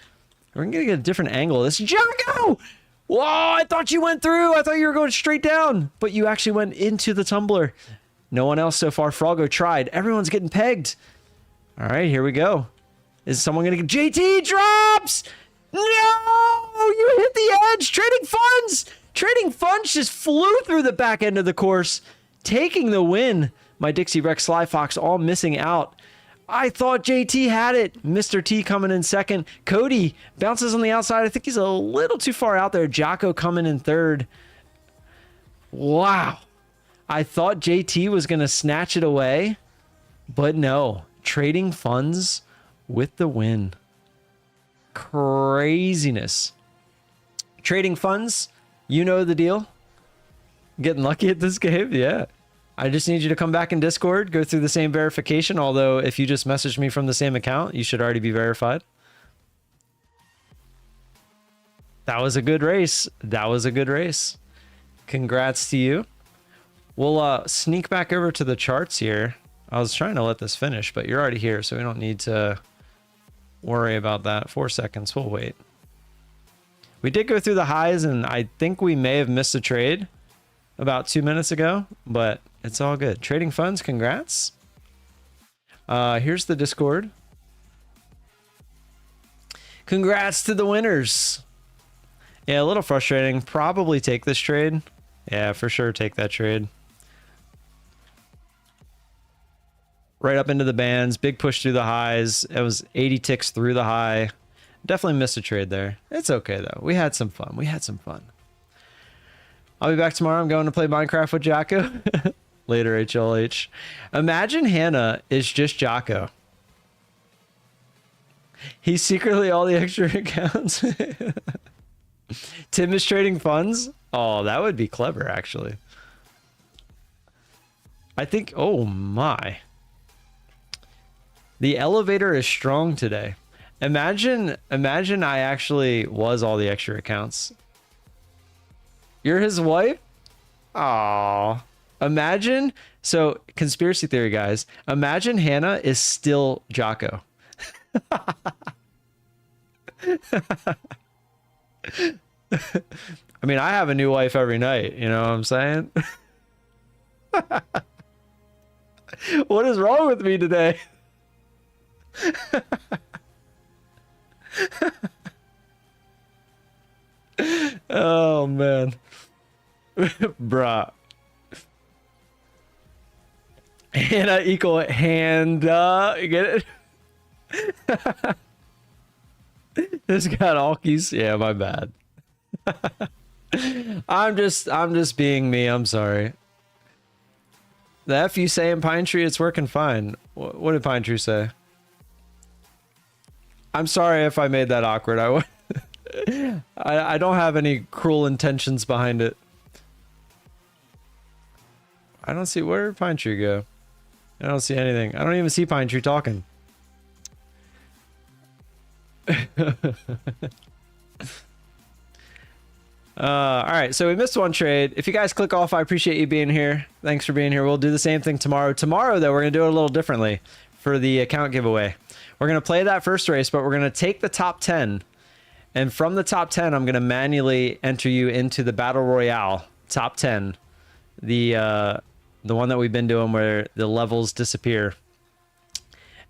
We're gonna get a different angle. This Jocko! Whoa, I thought you went through. I thought you were going straight down. But you actually went into the tumbler. No one else so far. Froggo tried. Everyone's getting pegged. All right, here we go. Is someone going to get... JT drops! No, you hit the edge. Trading funds just flew through the back end of the course, taking the win. My Dixie Rex Sly Fox all missing out. I thought JT had it. Mr. T coming in second. Cody bounces on the outside. I think he's a little too far out there. Jocko coming in third. Wow. I thought JT was going to snatch it away, but no. Trading funds with the win. Craziness. Trading funds, you know the deal. Getting lucky at this game, yeah. I just need you to come back in Discord, go through the same verification, although if you just messaged me from the same account, you should already be verified. That was a good race. That was a good race. Congrats to you. We'll sneak back over to the charts here. I was trying to let this finish, but you're already here, so we don't need to worry about that. 4 seconds, we'll wait. We did go through the highs, and I think we may have missed a trade about 2 minutes ago, but it's all good. Trading funds, congrats. Here's the Discord. Congrats to the winners. Yeah, a little frustrating. Probably take this trade. Yeah, for sure take that trade. Right up into the bands. Big push through the highs. It was 80 ticks through the high. Definitely missed a trade there. It's okay, though. We had some fun. We had some fun. I'll be back tomorrow. I'm going to play Minecraft with Jocko. Later, HLH. Imagine Hannah is just Jocko. He's secretly all the extra accounts. Tim is trading funds. Oh, that would be clever, actually. I think, oh my. The elevator is strong today. Imagine I actually was all the extra accounts. You're his wife? Aw. Imagine, so conspiracy theory, guys. Imagine Hannah is still Jocko. I mean, I have a new wife every night, you know what I'm saying? What is wrong with me today? Oh, man. Bruh. Hannah equal hand, get it? This got all keys. Yeah, my bad. I'm just being me. I'm sorry. The F you say in Pine Tree, it's working fine. What did Pine Tree say? I'm sorry if I made that awkward. I don't have any cruel intentions behind it. I don't see, where did Pine Tree go? I don't see anything. I don't even see Pine Tree talking. All right, so we missed one trade. If you guys click off, I appreciate you being here. Thanks for being here. We'll do the same thing tomorrow. Tomorrow, though, we're going to do it a little differently for the account giveaway. We're going to play that first race, but we're going to take the top 10. And from the top 10, I'm going to manually enter you into the Battle Royale top 10. The one that we've been doing where the levels disappear.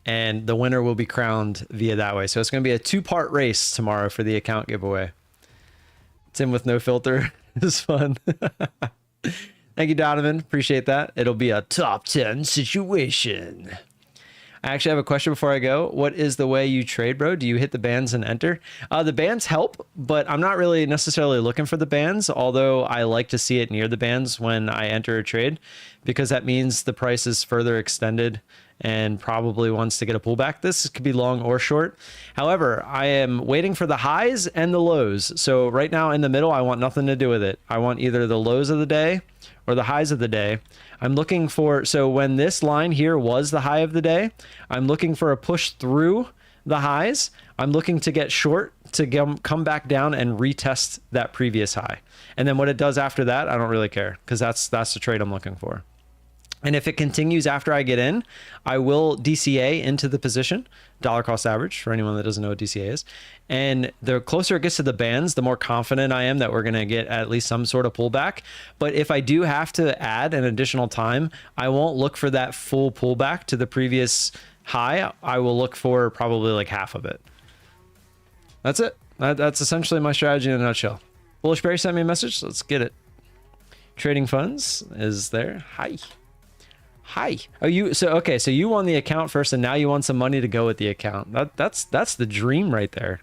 And the winner will be crowned via that way. So it's going to be a 2-part race tomorrow for the account giveaway. Tim with no filter is fun. Thank you, Donovan. Appreciate that. It'll be a top 10 situation. I actually have a question before I go. What is the way you trade, bro? Do you hit the bands and enter? The bands help, but I'm not really necessarily looking for the bands, although I like to see it near the bands when I enter a trade, because that means the price is further extended and probably wants to get a pullback. This could be long or short. However, I am waiting for the highs and the lows. So right now in the middle, I want nothing to do with it. I want either the lows of the day or the highs of the day. I'm looking for, so when this line here was the high of the day, I'm looking for a push through the highs. I'm looking to get short to come back down and retest that previous high. And then what it does after that, I don't really care, because that's the trade I'm looking for. And if it continues after I get in, I will DCA into the position, dollar cost average, for anyone that doesn't know what DCA is. And the closer it gets to the bands, the more confident I am that we're going to get at least some sort of pullback. But if I do have to add an additional time, I won't look for that full pullback to the previous high. I will look for probably like half of it. That's it. That's essentially my strategy in a nutshell. Bullish Bear sent me a message. Let's get it. Trading funds is there. Hi. Hi. Oh, okay, so you won the account first and now you want some money to go with the account. That's the dream right there.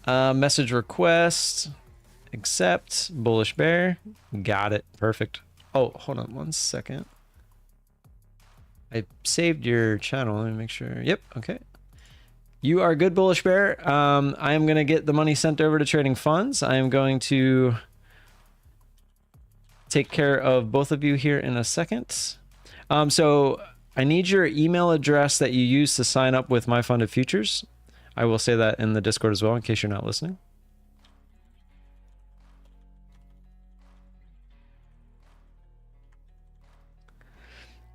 Message request. Accept. Bullish Bear. Got it. Perfect. Oh, hold on 1 second. I saved your channel. Let me make sure. Yep. Okay. You are good, Bullish Bear. I am going to get the money sent over to trading funds. I am going to take care of both of you here in a second. So I need your email address that you use to sign up with My Funded Futures. I will say that in the Discord as well, in case you're not listening.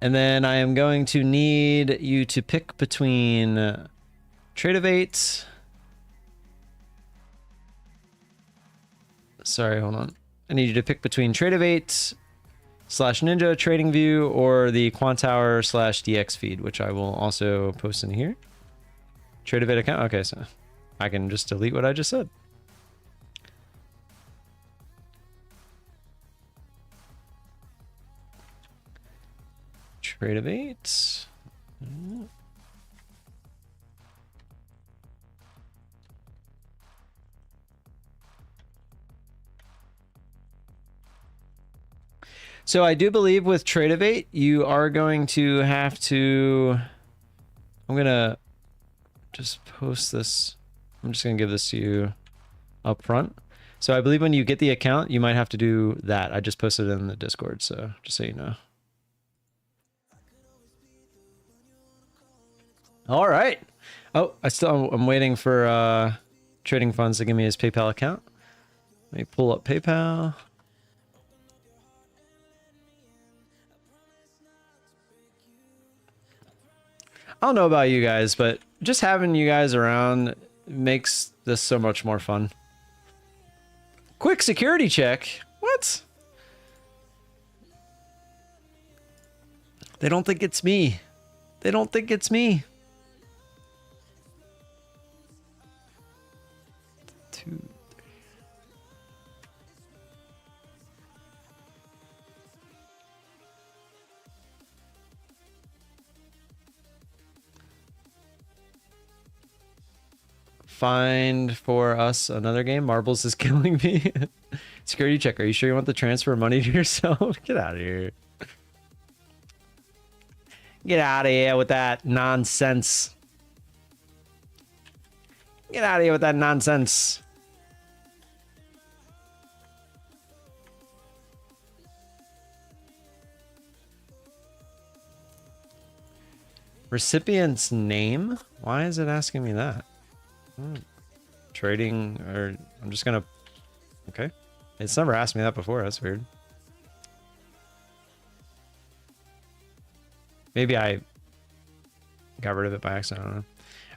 And then I am going to need you to pick between Tradeovate. Sorry, hold on. I need you to pick between Tradeovate /Ninja TradingView or the Quantower /DX feed, which I will also post in here. Tradeovate account. Okay, so I can just delete what I just said. Tradeovate. So I do believe with Tradeovate, you are going to have to, I'm going to just post this. I'm just going to give this to you up front. So I believe when you get the account, you might have to do that. I just posted it in the Discord, so just so you know. All right. Oh, I'm waiting for trading funds to give me his PayPal account. Let me pull up PayPal. I don't know about you guys, but just having you guys around makes this so much more fun. Quick security check. What? They don't think it's me. They don't think it's me. Find for us another game. Marbles is killing me. Security check. Are you sure you want to transfer money to yourself? Get out of here. Get out of here with that nonsense. Get out of here with that nonsense. Recipient's name? Why is it asking me that? Trading, or I'm just gonna, okay. It's never asked me that before. That's weird. Maybe I got rid of it by accident. I don't know.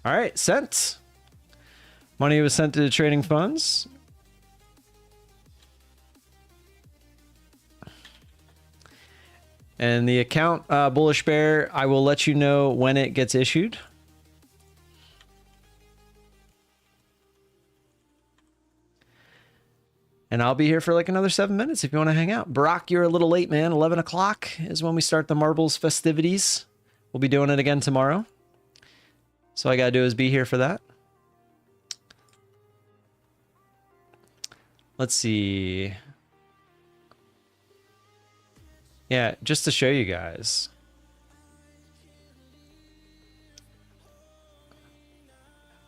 All right, sent. Money was sent to trading funds. And the account, Bullish Bear, I will let you know when it gets issued. And I'll be here for like another 7 minutes if you want to hang out. Brock, you're a little late, man. 11 o'clock is when we start the marbles festivities. We'll be doing it again tomorrow. So all I got to do is be here for that. Let's see. Yeah, just to show you guys.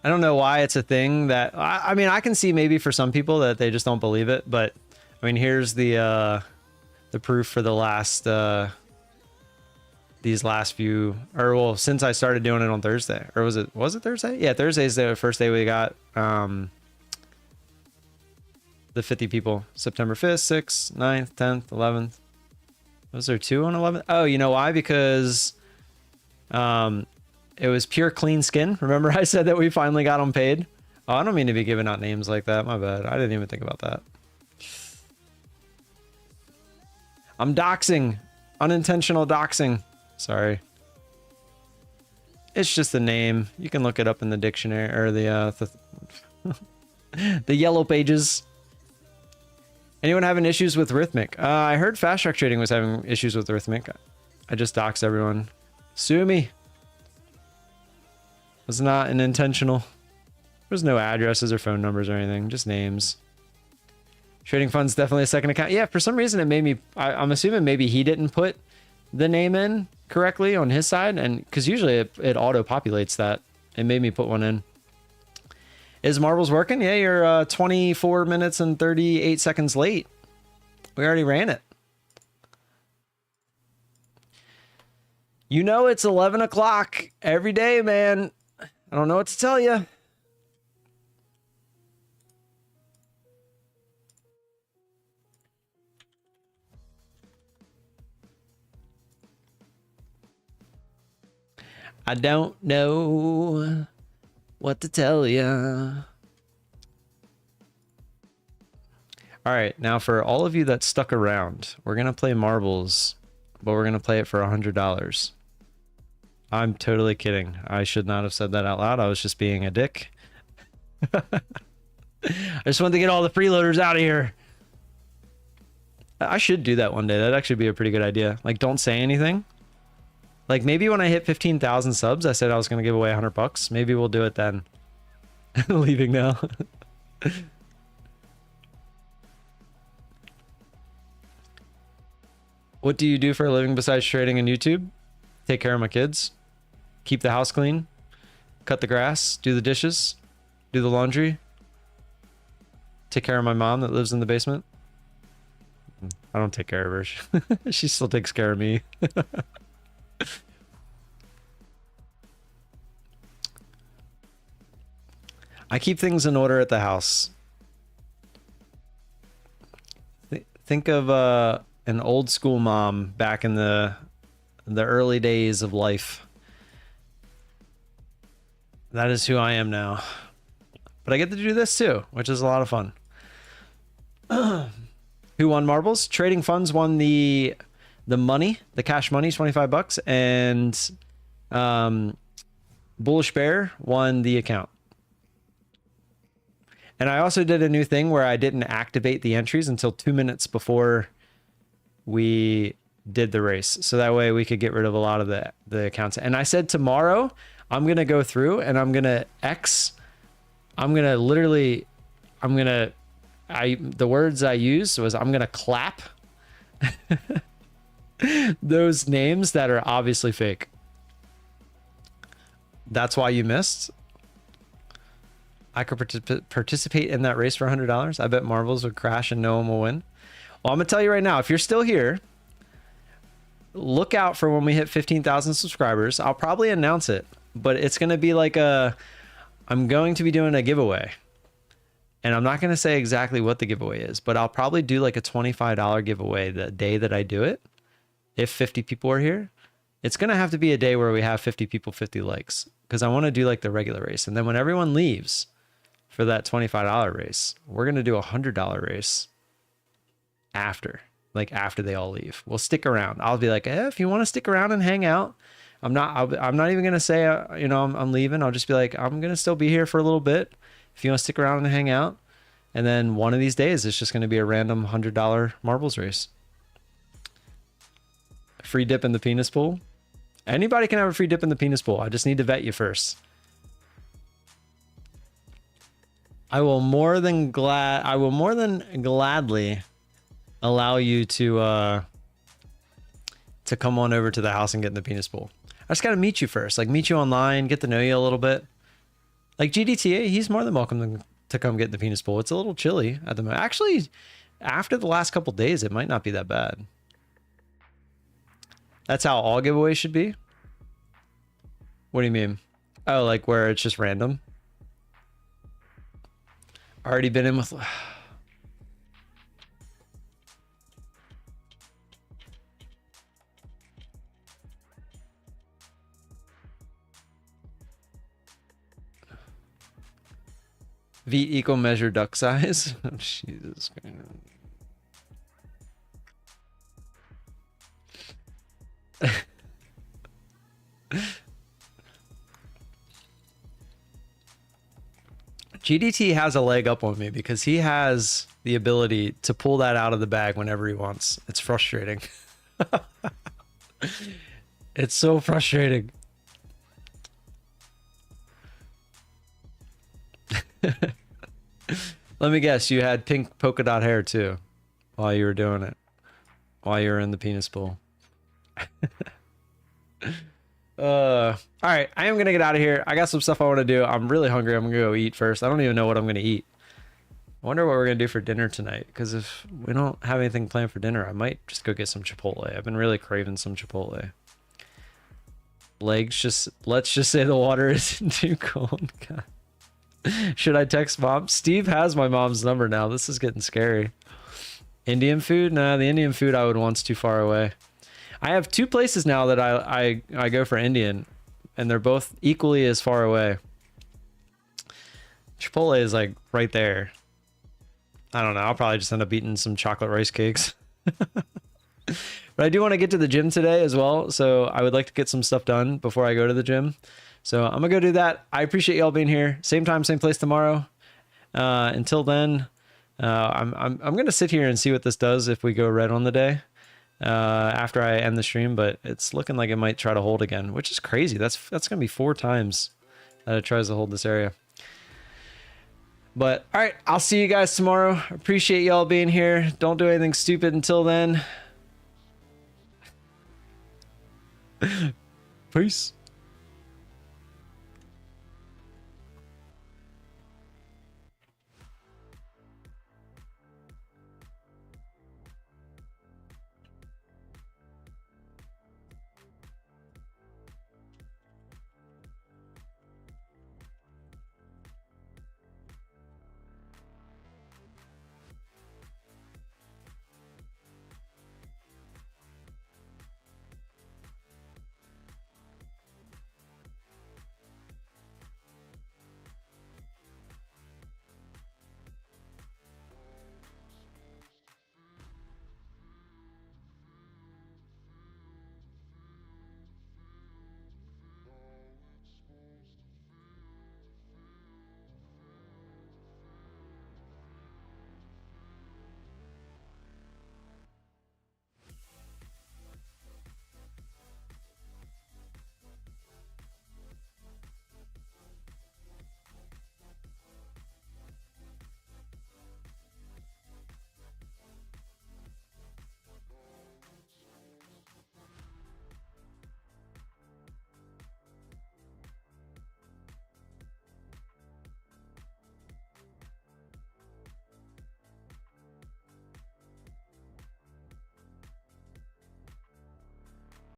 I don't know why it's a thing that, I mean, I can see maybe for some people that they just don't believe it, but I mean, here's the proof for the last, these last few, or well, since I started doing it on Thursday, or was it Thursday? Yeah, Thursday's the first day we got, the 50 people, September 5th, 6th, 9th, 10th, 11th. Was there 2 on 11th? Oh, you know why? Because, it was pure clean skin. Remember I said that we finally got them paid? Oh, I don't mean to be giving out names like that. My bad. I didn't even think about that. I'm doxing. Unintentional doxing. Sorry. It's just the name. You can look it up in the dictionary or the yellow pages. Anyone having issues with Rhythmic? I heard Fast Track Trading was having issues with Rhythmic. I just doxed everyone. Sue me. It was not an intentional. There's no addresses or phone numbers or anything, just names. Trading Fund's definitely a second account. Yeah, for some reason it made me, I'm assuming maybe he didn't put the name in correctly on his side, and because usually it auto-populates that. It made me put one in. Is Marbles working? Yeah, you're 24 minutes and 38 seconds late. We already ran it. You know it's 11 o'clock every day, man. I don't know what to tell you. I don't know what to tell you. All right, now for all of you that stuck around, we're going to play marbles, but we're going to play it for $100. I'm totally kidding. I should not have said that out loud. I was just being a dick. I just wanted to get all the freeloaders out of here. I should do that one day. That'd actually be a pretty good idea. Like, don't say anything. Like, maybe when I hit 15,000 subs, I said I was going to give away $100. Maybe we'll do it then. Leaving now. What do you do for a living besides trading and YouTube? Take care of my kids. Keep the house clean. Cut the grass. Do the dishes. Do the laundry. Take care of my mom that lives in the basement. I don't take care of her. She still takes care of me. I keep things in order at the house. Think of an old school mom back in the early days of life. That is who I am now. But I get to do this too, which is a lot of fun. Who won marbles? Trading Funds won the money, the cash money, 25 bucks, and Bullish Bear won the account. And I also did a new thing where I didn't activate the entries until 2 minutes before we did the race. So that way we could get rid of a lot of the accounts. And I said tomorrow, I'm going to go through and I'm going to the words I used was I'm going to clap those names that are obviously fake. That's why you missed. I could participate in that race for $100. I bet marbles would crash and no one will win. Well, I'm going to tell you right now, if you're still here, look out for when we hit 15,000 subscribers. I'll probably announce it, but it's going to be like I'm going to be doing a giveaway. And I'm not going to say exactly what the giveaway is, but I'll probably do like a $25 giveaway the day that I do it. If 50 people are here, it's going to have to be a day where we have 50 people, 50 likes, because I want to do like the regular race. And then when everyone leaves for that $25 race, we're going to do a $100 race after they all leave. We'll stick around. I'll be like, if you want to stick around and hang out, I'm not even going to say, I'm leaving. I'll just be like, I'm going to still be here for a little bit. If you want to stick around and hang out. And then one of these days, it's just going to be a random $100 marbles race. Free dip in the penis pool. Anybody can have a free dip in the penis pool. I just need to vet you first. I will more than gladly allow you to come on over to the house and get in the penis pool. I just got to meet you first, like meet you online, get to know you a little bit. Like GDTA, he's more than welcome to come get in the penis pool. It's a little chilly at the moment. Actually, after the last couple days, it might not be that bad. That's how all giveaways should be. What do you mean? Oh, like where it's just random? Already been in with... V equal measure duck size. Oh, Jesus. GDT has a leg up on me because he has the ability to pull that out of the bag whenever he wants. It's frustrating. It's so frustrating. Let me guess, you had pink polka dot hair too while you were doing it. While you were in the penis pool. All right, I am gonna get out of here. I got some stuff I want to do. I'm really hungry. I'm gonna go eat first. I don't even know what I'm gonna eat. I wonder what we're gonna do for dinner tonight, because if we don't have anything planned for dinner, I might just go get some Chipotle. I've been really craving some Chipotle. Legs, let's just say the water isn't too cold. God. Should I text mom? Steve has my mom's number now. This is getting scary. Indian food? Nah, the Indian food I would want's too far away. I have two places now that I go for Indian, and they're both equally as far away. Chipotle is like right there. I don't know. I'll probably just end up eating some chocolate rice cakes. But I do want to get to the gym today as well, so I would like to get some stuff done before I go to the gym. So I'm gonna go do that. I appreciate y'all being here. Same time, same place tomorrow. Until then, I'm gonna sit here and see what this does if we go red on the day after I end the stream. But it's looking like it might try to hold again, which is crazy. That's gonna be 4 times that it tries to hold this area. But all right, I'll see you guys tomorrow. Appreciate y'all being here. Don't do anything stupid until then. Peace.